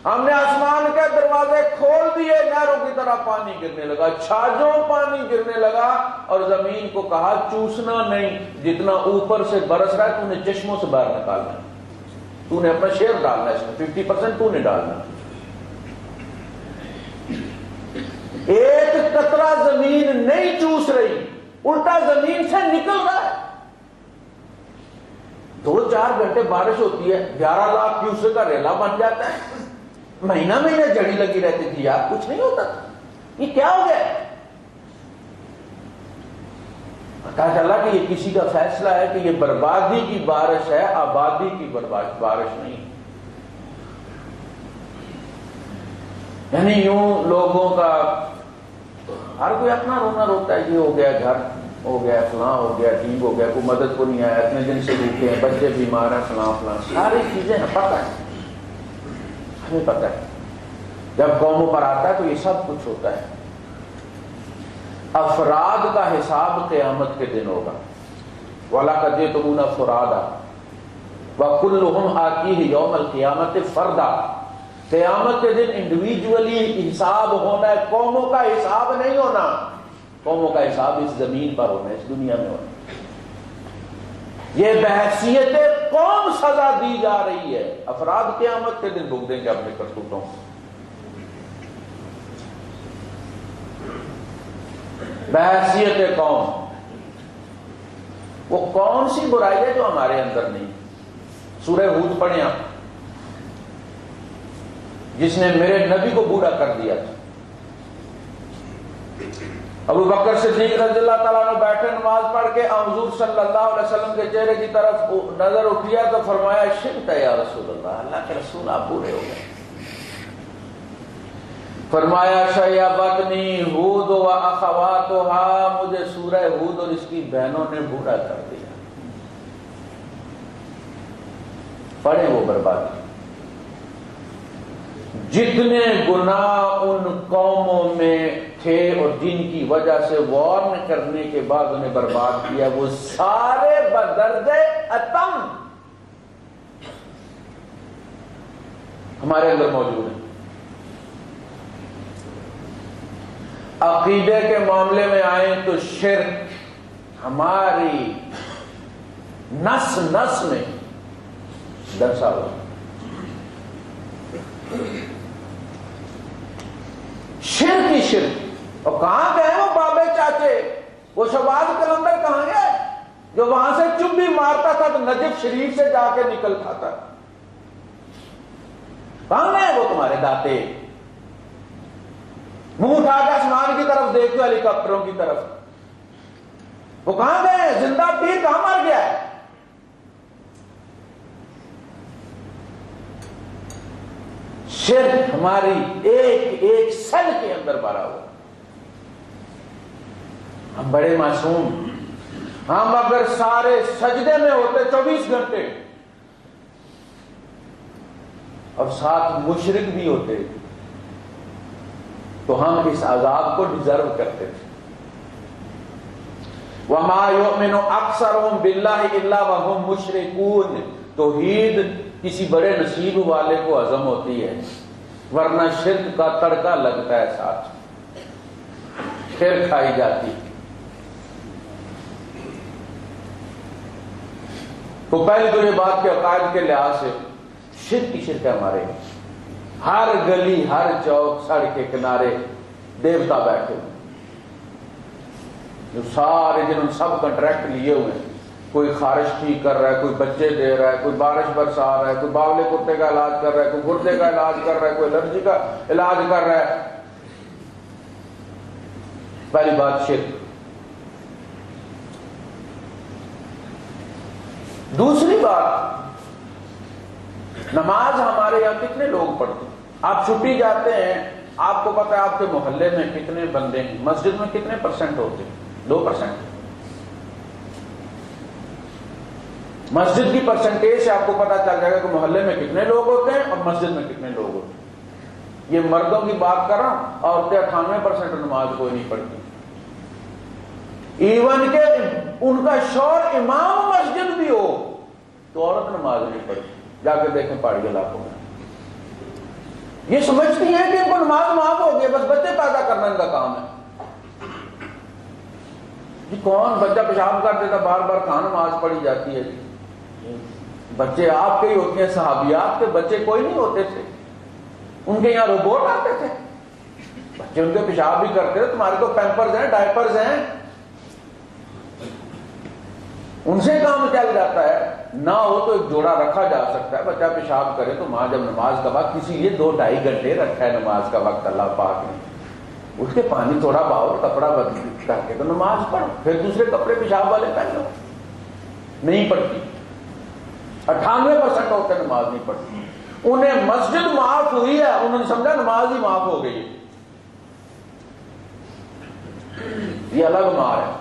S1: ہم نے آسمان کے دروازے کھول دیے، نہروں کی طرح پانی گرنے لگا، چھاجوں پانی گرنے لگا. اور زمین کو کہا چوسنا نہیں، جتنا اوپر سے برس رہا ہے تو نے چشموں سے باہر نکالنا، تو نے اپنا شیئر ڈالنا، اس میں 50% تو نے ڈالنا. ایک قطرہ زمین نہیں چوس رہی، الٹا زمین سے نکل رہا ہے. 2-4 گھنٹے بارش ہوتی ہے، 11 لاکھ کیوسک کا ریلا بن جاتا ہے. مہینہ مہینہ جڑی لگی رہتی تھی یار، کچھ نہیں ہوتا تھا. یہ کیا ہو گیا؟ کہا کہ اللہ کہ یہ کسی کا فیصلہ ہے کہ یہ بربادی کی بارش ہے، آبادی کی بارش نہیں. یعنی یوں لوگوں کا ہر کوئی اپنا رونا روتا ہے، یہ ہو گیا، گھر ہو گیا، فلاں ہو گیا، ٹھیک ہو گیا، کوئی مدد کو نہیں آیا، اتنے دن سے بھوکے ہیں، بچے بیمار ہیں، فلاں فلاں ساری چیزیں پتہ ہے، ہمیں پتہ ہے. جب قوموں پر آتا ہے تو یہ سب کچھ ہوتا ہے. افراد کا حساب قیامت کے دن ہوگا. وَلَقَدْ جِئْتُمُونَا فُرَادًا وَكُلُّهُمْ آتِيهِ يَوْمَ الْقِيَامَةِ فَرْدًا. قیامت کے دن انڈیویجولی حساب ہونا ہے، قوموں کا حساب نہیں ہونا. قوموں کا حساب اس زمین پر ہونا ہے، اس دنیا میں ہونا ہے. یہ بحیثیت قوم سزا دی جا رہی ہے. افراد قیامت کے دن بھگ دیں گے اپنے کرتوتوں. بحیثیت قوم، وہ کون سی برائی ہے جو ہمارے اندر نہیں؟ سورہ ہود پڑھیں آپ، جس نے میرے نبی کو بوڑھا کر دیا تھا. ابو بکر صدیق رضی اللہ تعالیٰ عنہ بیٹھے نماز پڑھ کے حضور صلی اللہ علیہ وسلم کے چہرے کی طرف نظر اٹھیا تو فرمایا شبت یا رسول اللہ، اللہ کے رسول آپ بوڑھے ہو گئے. فرمایا شیبتنی ہود و اخواتها، مجھے سورہ ہود اور اس کی بہنوں نے بوڑھا کر دیا. پڑھیں وہ بربادی. جتنے گناہ ان قوموں میں تھے اور جن کی وجہ سے وارن کرنے کے بعد انہیں برباد کیا، وہ سارے بدرجہ اتم ہمارے اندر موجود ہیں. عقیدے کے معاملے میں آئیں تو شرک ہماری نس نس میں درسا ہوا. شرک ہی شرک. اور کہاں گئے وہ بابے چاچے، وہ شہباز قلندر کہاں گئے جو وہاں سے چبی مارتا تھا تو نجف شریف سے جا کے نکل کھاتا؟ کہاں گئے وہ تمہارے داتے؟ منہ اٹھا کے آسمان کی طرف دیکھتے ہیلی کاپٹروں کی طرف. وہ کہاں گئے؟ زندہ پیر کہاں مر گیا ہے؟ شرک ہماری ایک ایک سیل کے اندر بھرا ہوا. ہم بڑے معصوم، ہم اگر سارے سجدے میں ہوتے 24 گھنٹے اور ساتھ مشرک بھی ہوتے تو ہم اس عذاب کو ڈیزرو کرتے تھے. وَمَا يُؤْمِنُ أَكْثَرُهُمْ بِاللَّهِ إِلَّا وَهُمْ مُشْرِكُونَ. توحید کسی بڑے نصیب والے کو عزم ہوتی ہے، ورنہ شرک کا تڑکا لگتا ہے، ساتھ پھر کھائی جاتی. تو پہلے تو یہ بات کے عقائد کے لحاظ سے شرک کی شرک ہے. ہمارے ہر گلی ہر چوک سڑک کے کنارے دیوتا بیٹھے ہوئے جو سارے جنہوں سب کنٹریکٹ لیے ہوئے ہیں. کوئی خارش ٹھیک کر رہا ہے، کوئی بچے دے رہا ہے، کوئی بارش برسا رہا ہے، کوئی باولے کتے کا علاج کر رہا ہے، کوئی گردے کا علاج کر رہا ہے، کوئی الرجی کا علاج کر رہا ہے. پہلی بات شرک. دوسری بات، نماز ہمارے یہاں کتنے لوگ پڑھتے ہیں؟ آپ چھٹی جاتے ہیں، آپ کو پتا ہے آپ کے محلے میں کتنے بندے ہیں، مسجد میں کتنے پرسنٹ ہوتے ہیں؟ 2%. مسجد کی پرسنٹیج سے آپ کو پتا چل جائے گا کہ محلے میں کتنے لوگ ہوتے ہیں اور مسجد میں کتنے لوگ ہوتے ہیں. یہ مردوں کی بات کر رہا ہوں، عورتیں 98% نماز کوئی نہیں پڑھتی. ایون کہ ان کا شوہر امام مسجد بھی ہو تو عورت نماز نہیں پڑھتی. جا کے دیکھیں پہاڑی علاقوں میں. یہ سمجھتی ہیں کہ ان کو نماز معاف ہو گئی، بس بچے پیدا کرنا ان کا کام ہے. جی کون بچہ پیشاب کر دیتا بار بار کہاں نماز پڑھی جاتی ہے؟ بچے آپ کے ہی ہوتے ہیں. صحابیات کے بچے کوئی نہیں ہوتے تھے، ان کے یہاں روبوٹ آتے تھے، بچے ان کے پیشاب بھی کرتے تھے. تمہارے تو پیمپرز ہیں، ڈائپرز ہیں، ان سے کام چل جاتا ہے. نہ ہو تو ایک جوڑا رکھا جا سکتا ہے، بچہ پیشاب کرے تو ماں جب نماز کا وقت، کسی لیے 2-2.5 گھنٹے رکھا ہے نماز کا وقت اللہ پاک نے. اٹھ کے پانی تھوڑا بہاؤ، کپڑا بدل کر کے تو نماز پڑھو، پھر دوسرے کپڑے پیشاب والے پہن لو۔ نہیں پڑھتی، 98% ہوتے نماز نہیں پڑھتی۔ انہیں مسجد معاف ہوئی ہے، انہوں نے سمجھا نماز ہی معاف ہو گئی ہے، یہ الگ مار ہے۔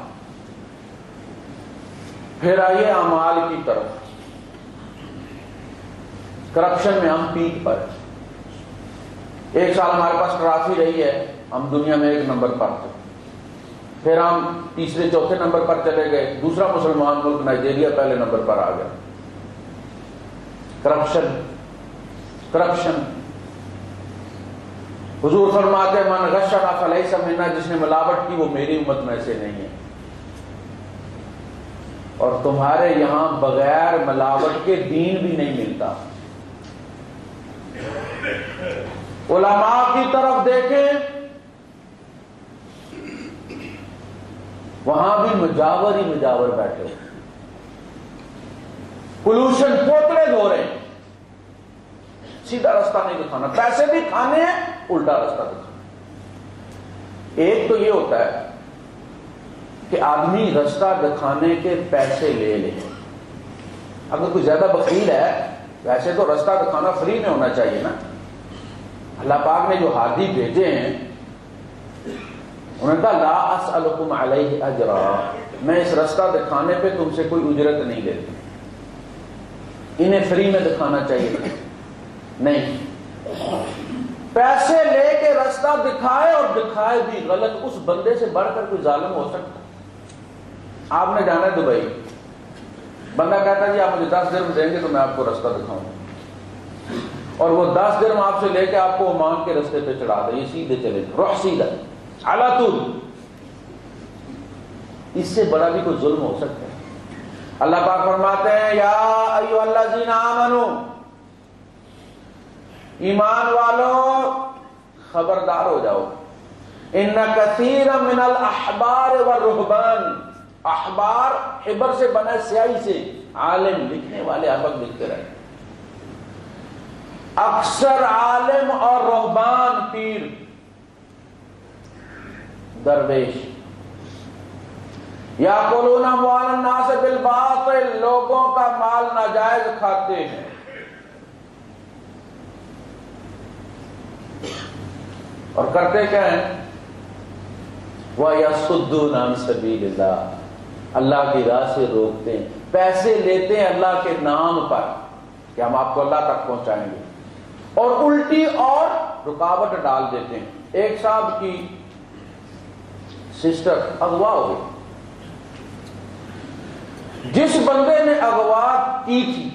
S1: پھر آئیے اعمال کی طرف۔ کرپشن میں ہم پیک پر، ایک سال ہمارے پاس ٹرافی رہی ہے، ہم دنیا میں 1 نمبر پر تھے، پھر ہم تیسرے چوتھے نمبر پر چلے گئے، دوسرا مسلمان ملک نائجیریا پہلے نمبر پر آ گیا۔ کرپشن حضور فرماتے ہیں من غشنا فلیس منا، جس نے ملاوٹ کی وہ میری امت میں سے نہیں ہے۔ اور تمہارے یہاں بغیر ملاوٹ کے دین بھی نہیں ملتا۔ علماء کی طرف دیکھیں، وہاں بھی مجاور ہی مجاور بیٹھے ہو، پولوشن پوتلے دھو رہے ہیں، سیدھا رستہ نہیں دکھانا، پیسے بھی کھانے ہیں، الٹا رستہ دکھانا۔ ایک تو یہ ہوتا ہے کہ آدمی رستہ دکھانے کے پیسے لے لے، اگر کوئی زیادہ بخیل ہے، ویسے تو رستہ دکھانا فری میں ہونا چاہیے نا۔ اللہ پاک نے جو ہادی بھیجے ہیں، انہوں نے کہا لا اسألکم علیہ اجرا، میں اس رستہ دکھانے پہ تم سے کوئی اجرت نہیں لیتا، انہیں فری میں دکھانا چاہیے نہیں، پیسے لے کے رستہ دکھائے، اور دکھائے بھی غلط، اس بندے سے بڑھ کر کوئی ظالم ہو سکتا۔ آپ نے جانا ہے دبئی، بندہ کہتا جی آپ مجھے 10 درہم دیں گے تو میں آپ کو رستہ دکھاؤں گا، اور وہ 10 درہم آپ سے لے کے آپ کو عمان کے رستے پہ چڑھا دے، یہ سیدھے چلے روح سیدھا علی طول، اس سے بڑا بھی کوئی ظلم ہو سکتا ہے۔ اللہ پاک فرماتے ہیں یا ایھا الذین آمنو، ایمان والو خبردار ہو جاؤ، ان کثیرا من الاحبار والرہبان، احبار حبر سے بنا سیاہی سے، عالم لکھنے والے ابک لکھتے رہے، اکثر عالم اور رہبان پیر درویش، یاکلون اموال الناس بالباطل، لوگوں کا مال ناجائز کھاتے ہیں، اور کرتے کیا ہیں، وَيَصُدُّونَ عَن سَبِيلِ اللَّهِ، اللہ کی راہ سے روکتے ہیں، پیسے لیتے ہیں اللہ کے نام پر کہ ہم آپ کو اللہ تک پہنچائیں گے، اور الٹی اور رکاوٹ ڈال دیتے ہیں۔ ایک صاحب کی سسٹر اغوا ہو گئی، جس بندے نے اغوا کی تھی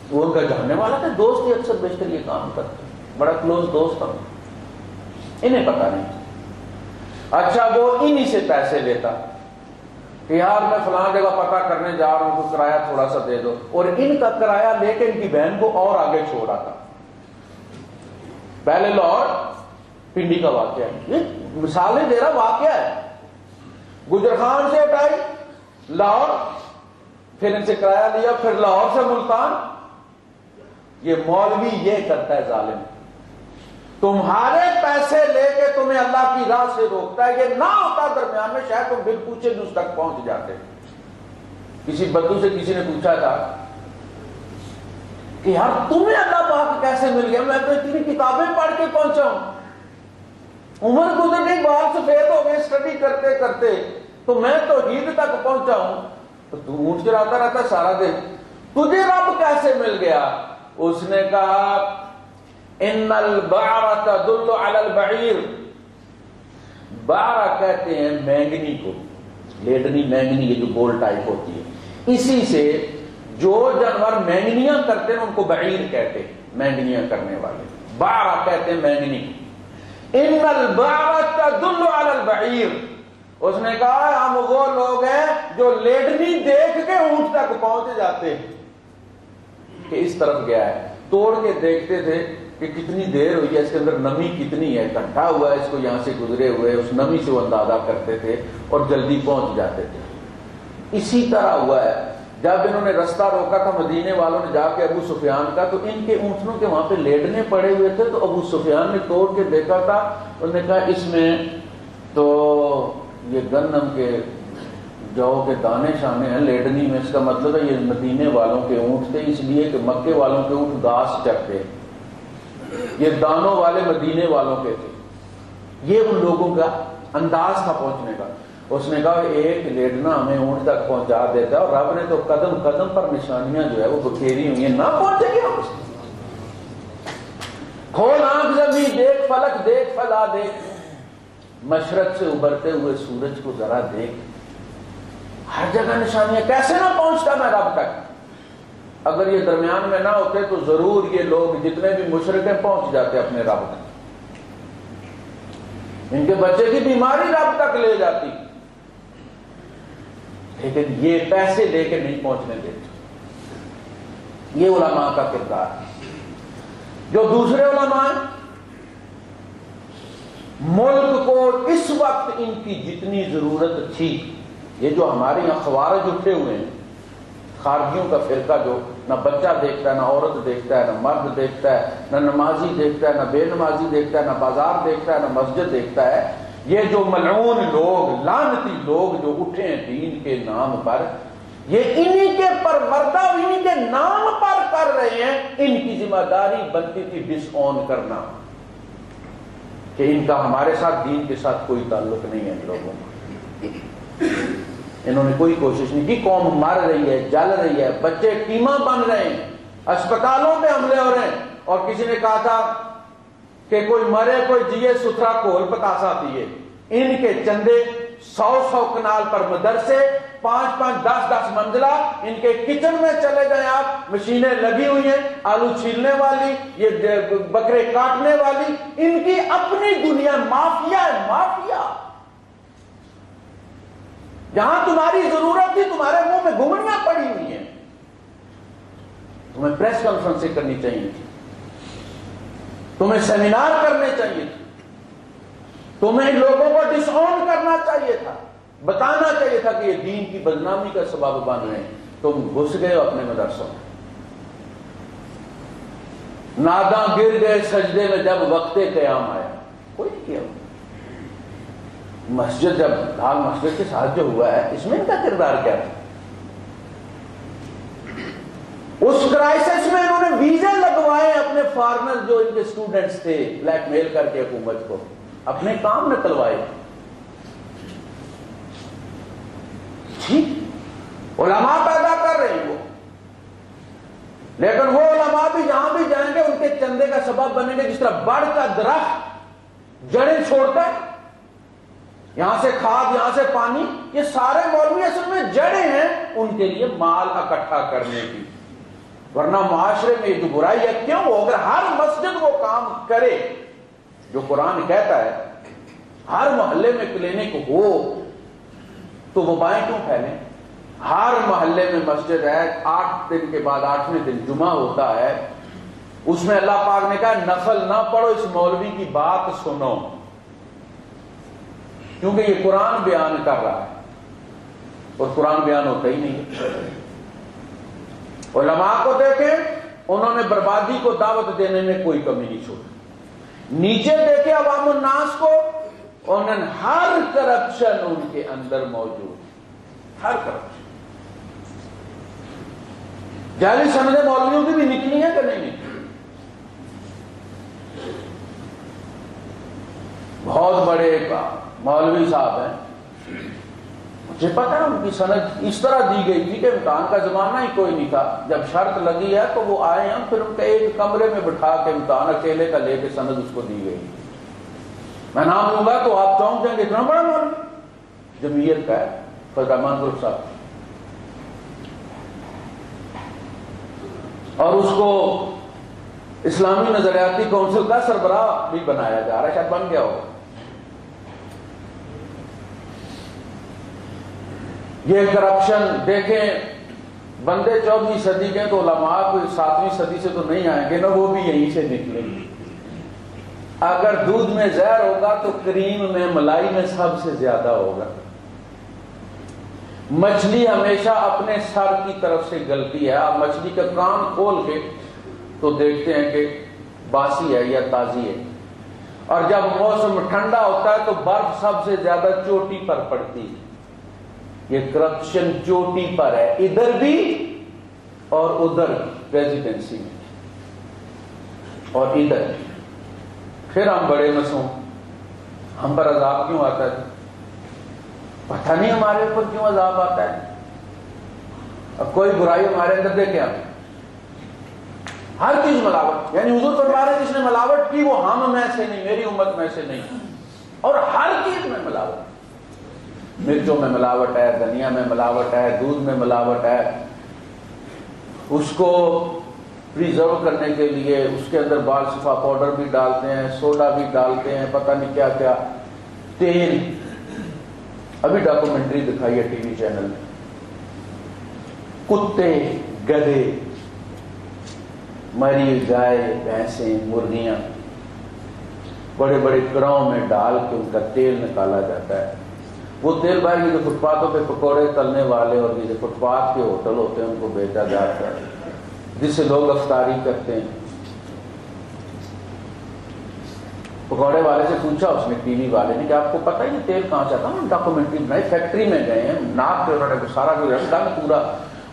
S1: وہ ان کا جاننے والا تھا، دوست ہی اکثر بیشتر یہ کام کرتے، بڑا کلوز دوست تھا، انہیں پتا نہیں۔ اچھا وہ انہی سے پیسے لیتا کہ یار میں فلاں جگہ پتہ کرنے جا رہا ہوں تو کرایہ تھوڑا سا دے دو، اور ان کا کرایہ لے کے ان کی بہن کو اور آگے چھوڑا تھا۔ پہلے لاہور پنڈی کا واقعہ ہے، یہ مثالیں دے رہا واقعہ ہے، گجر خان سے اٹھائی لاہور، پھر ان سے کرایہ لیا، پھر لاہور سے ملتان۔ یہ مولوی یہ کرتا ہے ظالم، تمہارے پیسے لے کے تمہیں اللہ کی راہ سے روکتا ہے، یہ نہ ہوتا درمیان میں شاید تم پھر پوچھے بھی اس تک پہنچ جاتے۔ کسی بدو سے کسی نے پوچھا تھا کہ یار تمہیں اللہ پاک کیسے مل گیا؟ میں تو اتنی کتابیں پڑھ کے پہنچا ہوں، عمر گزر گئی، بال سفید ہو گئے اسٹڈی کرتے کرتے، تو میں توحید تک پہنچا ہوں، تو تو اونٹ چراتا رہتا سارا دن، تجھے رب کیسے مل گیا؟ اس نے کہا ان البعر تدل علی البعیر، بعر کہتے ہیں مینگنی کو، لیڈنی مینگنی، یہ جو گول ٹائپ ہوتی ہے، اسی سے جو جانور مینگنیاں کرتے ہیں ان کو بعیر کہتے ہیں، مینگنیاں کرنے والے، بعر کہتے ہیں مینگنی۔ ان البعر تدل علی البعیر، اس نے کہا ہم وہ لوگ ہیں جو لیڈنی دیکھ کے اونٹ تک پہنچ جاتے ہیں کہ اس طرف گیا ہے، توڑ کے دیکھتے تھے کہ کتنی دیر ہوئی ہے، اس کے اندر نمی کتنی ہے، اکٹھا ہوا ہے، اس کو یہاں سے گزرے ہوئے، اس نمی سے وہ اندازہ کرتے تھے اور جلدی پہنچ جاتے تھے۔ اسی طرح ہوا ہے جب انہوں نے رستہ روکا تھا مدینے والوں نے جا کے ابو سفیان کا، تو ان کے اونٹنوں کے وہاں پہ لیڈنے پڑے ہوئے تھے، تو ابو سفیان نے توڑ کے دیکھا تھا، انہوں نے کہا اس میں تو یہ گندم کے جو کے دانے شانے ہیں لیڈنی میں، اس کا مطلب ہے یہ مدینے والوں کے اونٹ تھے، اس لیے کہ مکے والوں کے اونٹ گھاس چرتے، یہ دانوں والے مدینے والوں کے تھے۔ یہ ان لوگوں کا انداز تھا پہنچنے کا۔ اس نے کہا ایک لیڈنا ہمیں اونٹ تک پہنچا دیتا ہے، اور رب نے تو قدم قدم پر نشانیاں جو ہے وہ بکھیری ہوئی ہیں، نہ پہنچے گی ہم۔ کھول آنکھ زمین دیکھ، فلک دیکھ، فلا دیکھ، مشرق سے ابھرتے ہوئے سورج کو ذرا دیکھ، ہر جگہ نشانیاں، کیسے نہ پہنچتا میں رب تک؟ اگر یہ درمیان میں نہ ہوتے تو ضرور یہ لوگ جتنے بھی مشرک ہیں پہنچ جاتے اپنے رب تک۔ ان کے بچے کی بیماری رب تک لے جاتی، لیکن یہ پیسے لے کے نہیں پہنچنے دیتے۔ یہ علماء کا کردار ہے۔ جو دوسرے علماء ہیں، ملک کو اس وقت ان کی جتنی ضرورت تھی، یہ جو ہمارے یہاں خوارج اٹھے ہوئے ہیں، خارجیوں کا فرقہ جو نہ بچہ دیکھتا ہے، نہ عورت دیکھتا ہے، نہ مرد دیکھتا ہے، نہ نمازی دیکھتا ہے، نہ بے نمازی دیکھتا ہے، نہ بازار دیکھتا ہے، نہ مسجد دیکھتا ہے، یہ جو ملعون لوگ، لعنتی لوگ جو اٹھے ہیں دین کے نام پر، یہ انہی کے پروردہ، انہی کے نام پر کر رہے ہیں۔ ان کی ذمہ داری بنتی تھی ڈس آن کرنا، کہ ان کا ہمارے ساتھ دین کے ساتھ کوئی تعلق نہیں ہے۔ ان لوگوں کا انہوں نے کوئی کوشش نہیں کی۔ قوم مر رہی ہے، جل رہی ہے، بچے کیما بن رہے ہیں، اسپتالوں پہ حملے ہو رہے ہیں، اور کسی نے کہا تھا کہ کوئی مرے کوئی جیے ستھرا کھول پتاسا پیے۔ ان کے چندے 100 کنال پر مدرسے، 5 10 منزلہ، ان کے کچن میں چلے گئے آپ، مشینیں لگی ہوئی ہیں، آلو چھیلنے والی، یہ بکرے کاٹنے والی، ان کی اپنی دنیا مافیا ہے، مافیا۔ جہاں تمہاری ضرورت تھی تمہارے منہ میں گھنگریاں پڑی ہوئی ہیں۔ تمہیں پریس کانفرنسیں کرنی چاہیے تھی، تمہیں سیمینار کرنے چاہیے تھے، تمہیں لوگوں کو ڈس آن کرنا چاہیے تھا، بتانا چاہیے تھا کہ یہ دین کی بدنامی کا سبب بن رہے ہیں۔ تم گھس گئے اپنے مدرسوں میں، ناداں گر گئے سجدے میں جب وقت قیام آیا، کوئی نہیں کیا۔ مسجد جب لال مسجد کے ساتھ جو ہوا ہے، اس میں ان کا کردار کیا تھا؟ اس کرائسس میں انہوں نے ویزے لگوائے اپنے فارنر جو ان کے اسٹوڈنٹس تھے، بلیک میل کر کے حکومت کو اپنے کام نکلوائے۔ ٹھیک، علماء پیدا کر رہے ہیں وہ، لیکن وہ علماء بھی جہاں بھی جائیں گے ان کے چندے کا سبب بنیں گے۔ جس طرح بڑ کا درخت جڑیں چھوڑتا ہے، یہاں سے کھاد، یہاں سے پانی، یہ سارے مولوی اصل میں جڑیں ہیں ان کے لیے مال اکٹھا کرنے کی، ورنہ معاشرے میں یہ جو برائی ہے کیوں ہو؟ اگر ہر مسجد وہ کام کرے جو قرآن کہتا ہے، ہر محلے میں کلینک ہو، تو وبائیں کیوں پھیلیں؟ ہر محلے میں مسجد ہے، 8 دن کے بعد 8ویں دن جمعہ ہوتا ہے، اس میں اللہ پاک نے کہا نفل نہ پڑھو، اس مولوی کی بات سنو، کیونکہ یہ قرآن بیان کر رہا ہے، اور قرآن بیان ہوتا ہی نہیں ہے۔ علماء کو دیکھیں، انہوں نے بربادی کو دعوت دینے میں کوئی کمی نہیں چھوڑی۔ نیچے دیکھیں عوام الناس کو، انہوں نے ہر کرپشن ان کے اندر موجود، ہر کرپشن۔ جعلی سندیں مولویوں کی بھی نکلی ہیں کہ نہیں نکلی؟ بہت بڑے مولوی صاحب ہیں، مجھے پتا ہے ان کی سند اس طرح دی گئی تھی کہ امتحان کا زمانہ ہی کوئی نہیں تھا، جب شرط لگی ہے تو وہ آئے ہیں، پھر ان کے ایک کمرے میں بٹھا کے امتحان اکیلے کا لے کے سند اس کو دی گئی۔ میں نام لوں گا تو آپ چونک جائیں گے، اتنا بڑا مولوی جمعیت کا ہے، فضل الرحمان گروپ صاحب، اور اس کو اسلامی نظریاتی کونسل کا سربراہ بھی بنایا جا رہا ہے، شاید بن گیا ہوگا۔ یہ کرپشن دیکھیں، بندے 14ویں صدی کے تو علماء کوئی 7ویں صدی سے تو نہیں آئیں گے نا، وہ بھی یہیں سے نکلیں گے۔ اگر دودھ میں زہر ہوگا تو کریم میں، ملائی میں سب سے زیادہ ہوگا۔ مچھلی ہمیشہ اپنے سر کی طرف سے گلتی ہے. آپ مچھلی کا کان کھول کے تو دیکھتے ہیں کہ باسی ہے یا تازی ہے. اور جب موسم ٹھنڈا ہوتا ہے تو برف سب سے زیادہ چوٹی پر پڑتی ہے. یہ کرپشن چوٹی پر ہے, ادھر بھی اور ادھر ریزیڈنسی میں اور ادھر. پھر ہم بڑے معصوم, ہم پر عذاب کیوں آتا ہے؟ پتہ نہیں ہمارے اوپر کیوں عذاب آتا ہے. اب کوئی برائی ہمارے اندر دیکھیں آپ, ہر چیز ملاوٹ. یعنی حضور فرما رہے ہیں جس نے ملاوٹ کی وہ ہم میں سے نہیں, میری امت میں سے نہیں. اور ہر چیز میں ملاوٹ, مرچوں میں ملاوٹ ہے, دھنیا میں ملاوٹ ہے, دودھ میں ملاوٹ ہے. اس کو پریزرو کرنے کے لیے اس کے اندر بال صفا پاؤڈر بھی ڈالتے ہیں, سوڈا بھی ڈالتے ہیں, پتہ نہیں کیا کیا. تیل, ابھی ڈاکومنٹری دکھائی ہے ٹی وی چینل میں, کتے, گدھے, مری گائے, بھینسیں, مرغیاں بڑے بڑے کڑاؤں میں ڈال کے ان کا تیل نکالا جاتا ہے. وہ تیل بھائی یہ جو فٹ پاتھوں پہ پکوڑے تلنے والے اور یہ جو فٹ پاتھ کے ہوٹل ہوتے ہیں ان کو بیچا جاتا ہے, جس سے لوگ افطاری کرتے ہیں. پکوڑے والے سے پوچھا اس نے, ٹی وی والے نے, کہ آپ کو پتہ ہے یہ تیل کہاں سے آتا ہے؟ ڈاکومنٹری بنائی, فیکٹری میں گئے ہیں, ناک پہ انہوں نے سارا ڈنگ پورا,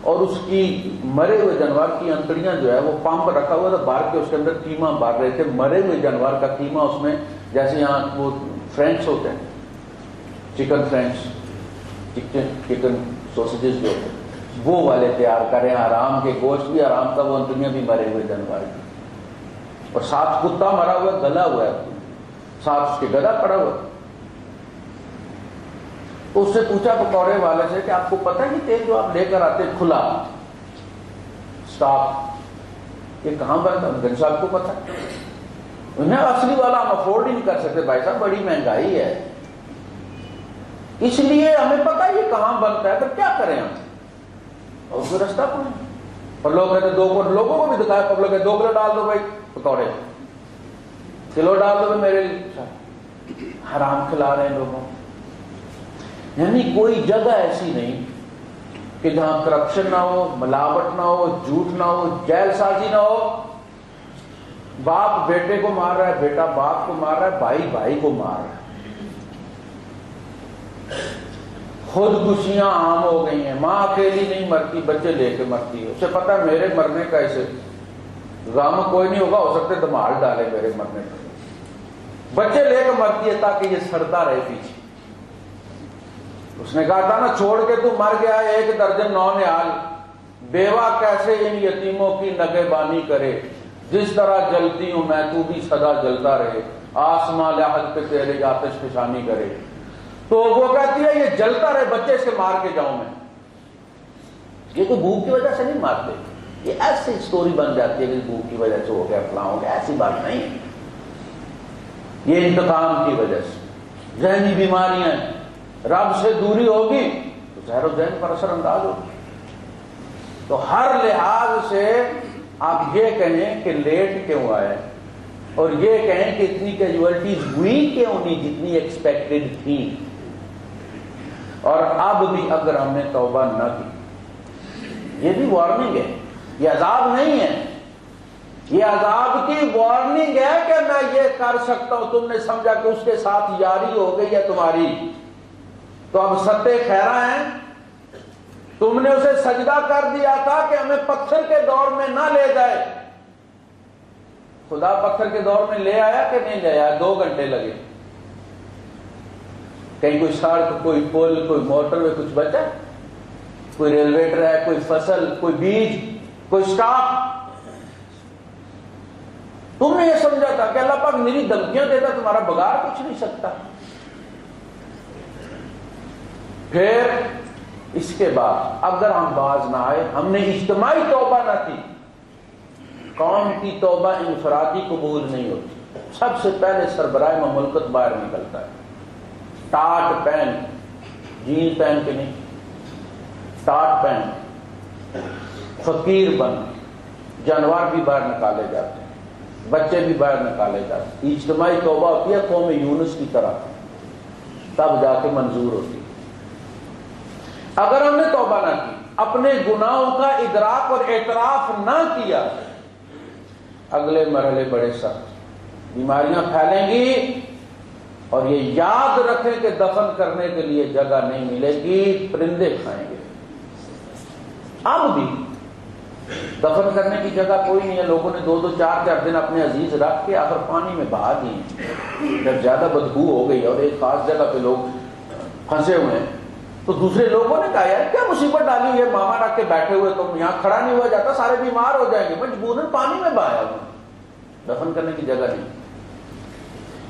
S1: اور اس کی مرے ہوئے جانور کی انتڑیاں جو ہے وہ پمپ رکھا ہوا تھا بھر کے, اس کے اندر قیمہ بھر رہے تھے, مرے ہوئے جانور کا قیمہ اس میں, جیسے یہاں وہ فرینچ ہوتے ہیں, چکن فرینچ, چکن سوسیجز جو ہوتے ہیں وہ والے تیار کریں. حرام کے گوشت بھی حرام کا, وہ انتڑیاں بھی مرے ہوئے جانور کی, اور ساتھ کتا مرا ہوا گلا ہوا ہے, ساتھ اس کے گدا پڑا ہوا. تو اس سے پوچھا پکوڑے والے سے کہ آپ کو پتہ ہے کہ تیل جو آپ لے کر آتے کھلا اسٹاک یہ کہاں بنتا ہے؟ گن صاحب کو پتہ ہے. انہیں اصلی والا ہم افورڈ ہی نہیں کر سکتے بھائی صاحب, بڑی مہنگائی ہے, اس لیے ہمیں پتہ ہے یہ کہاں بنتا ہے, پھر کیا کریں ہم؟ اور کوئی رستہ پڑے. اور لوگ کہتے لوگوں کو بھی دکھایا, پبلک کہتے 2 کلو ڈال دو بھائی پکوڑے, کلو ڈال دو میرے لیے. حرام کھلا رہے ہیں لوگوں. یعنی کوئی جگہ ایسی نہیں کہ جہاں کرپشن نہ ہو, ملاوٹ نہ ہو, جھوٹ نہ ہو, جیل سازی نہ ہو. باپ بیٹے کو مار رہا ہے, بیٹا باپ کو مار رہا ہے, بھائی بھائی کو مار رہا ہے. خودکشیاں عام ہو گئی ہیں. ماں اکیلی نہیں مرتی, بچے لے کے مرتی ہے. اسے پتا ہے میرے مرنے کا اسے غم کوئی نہیں ہوگا, ہو سکتے دماغ ڈالے میرے مرنے کا. بچے لے کے مرتی ہے تاکہ یہ سڑتا رہے پیچھے. اس نے کہا تھا نا, چھوڑ کے تو مر گیا 1 درجن نونہال, بیوہ کیسے ان یتیموں کی نگہبانی کرے. جس طرح جلتی ہوں میں تو بھی سدا جلتا رہے, آسماں لحد پہ تیرے آتش فشانی کرے. تو وہ کہتی ہے یہ جلتا رہے, بچے سے مار کے جاؤں میں. یہ تو بھوک کی وجہ سے نہیں مارتے, یہ ایسی سٹوری بن جاتی ہے کہ بھوک کی وجہ سے ہو گیا فلاں ہو گیا, ایسی بات نہیں. یہ انتقام کی وجہ سے, ذہنی بیماریاں, رب سے دوری ہوگی تو ظاہر و ذہن پر اثر انداز ہوگی. تو ہر لحاظ سے آپ یہ کہیں کہ لیٹ کیوں آئے, اور یہ کہیں کہ اتنی کیجوالٹیز ہوئی کیوں نہیں جتنی ایکسپیکٹڈ تھی. اور اب بھی اگر ہم نے توبہ نہ کی, یہ بھی وارننگ ہے, یہ عذاب نہیں ہے, یہ عذاب کی وارننگ ہے کہ میں یہ کر سکتا ہوں. تم نے سمجھا کہ اس کے ساتھ یاری ہو گئی ہے تمہاری, تو اب ستے خیرہ ہیں. تم نے اسے سجدہ کر دیا تھا کہ ہمیں پتھر کے دور میں نہ لے جائے. خدا پتھر کے دور میں لے آیا کہ نہیں لے آیا؟ 2 گھنٹے لگے. کہیں کوئی سڑک, کوئی پل, کوئی موٹر وے کچھ بچا, کوئی ریلوے ٹریک, کوئی فصل, کوئی بیج, کوئی سٹاپ. تم نے یہ سمجھا تھا کہ اللہ پاک میری دھمکیاں دیتا, تمہارا بگاڑ کچھ نہیں سکتا. پھر اس کے بعد اگر ہم باز نہ آئے, ہم نے اجتماعی توبہ نہ کی, قوم کی توبہ انفرادی قبول نہیں ہوتی. سب سے پہلے سربراہ مملکت باہر نکلتا ہے, ٹاٹ پہن, جین پہن کے نہیں, ٹاٹ پہن, فقیر بن, جانور بھی باہر نکالے جاتے ہیں, بچے بھی باہر نکالے جاتے ہیں. اجتماعی توبہ ہوتی ہے قوم یونس کی طرح, تب جا کے منظور ہوتی ہے. اگر ہم نے توبہ نہ کی، اپنے گناہوں کا ادراک اور اعتراف نہ کیا، اگلے مرحلے بڑے سخت، بیماریاں پھیلیں گی، اور یہ یاد رکھیں کہ دفن کرنے کے لیے جگہ نہیں ملے گی، پرندے کھائیں گے۔ اب بھی دفن کرنے کی جگہ کوئی نہیں ہے، لوگوں نے 2-2 4-4 دن اپنے عزیز رکھ کے آخر پانی میں بہا دیے۔ جب زیادہ بدبو ہو گئی اور ایک خاص جگہ پہ لوگ پھنسے ہوئے ہیں تو دوسرے لوگوں نے کہا یار کیا مصیبت ڈالی ہوئی ہے، ماما رکھ کے بیٹھے ہوئے، تم یہاں کھڑا نہیں ہوا جاتا، سارے بیمار ہو جائیں گے، مجبوراً پانی میں بہایا ہوا، دفن کرنے کی جگہ نہیں۔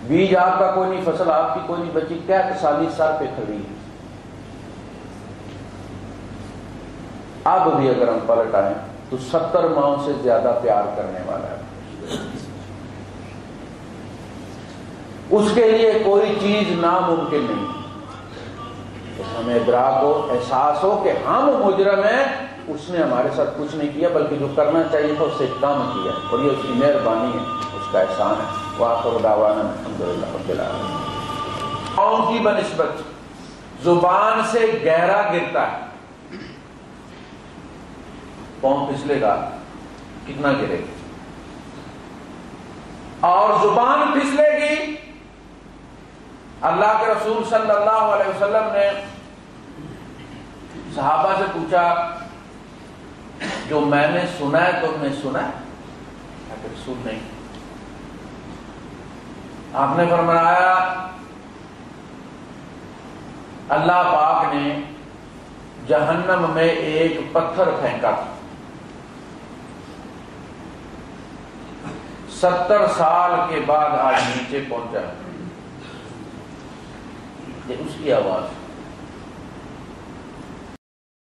S1: بیج آپ کا کوئی نہیں، فصل آپ کی کوئی نہیں بچی، کیا کسالی سر پہ کھڑی ہے۔ اب بھی اگر ہم پلٹ آئیں تو 70 ماؤں سے زیادہ پیار کرنے والا ہے، اس کے لیے کوئی چیز ناممکن نہیں۔ تو ہمیں ادراک ہو، احساس ہو کہ ہم مجرم ہیں، اس نے ہمارے ساتھ کچھ نہیں کیا بلکہ جو کرنا چاہیے تھا اس سے کم کیا، اور یہ اس کی مہربانی ہے، اس کا احسان ہے۔ وآخر دعوانا الحمدللہ رب العالمین۔ قوم کی بنسبت زبان سے گہرا گرتا ہے، قوم پھسلے گا کتنا گرے گا، اور زبان پھسلے گی۔ اللہ کے رسول صلی اللہ علیہ وسلم نے صحابہ سے پوچھا جو میں نے سنا ہے تم نے سنا ہے؟ رسول نہیں۔ آپ نے فرمایا اللہ پاک نے جہنم میں ایک پتھر پھینکا تھا، 70 سال کے بعد آج نیچے پہنچا، یہ اس کی آواز۔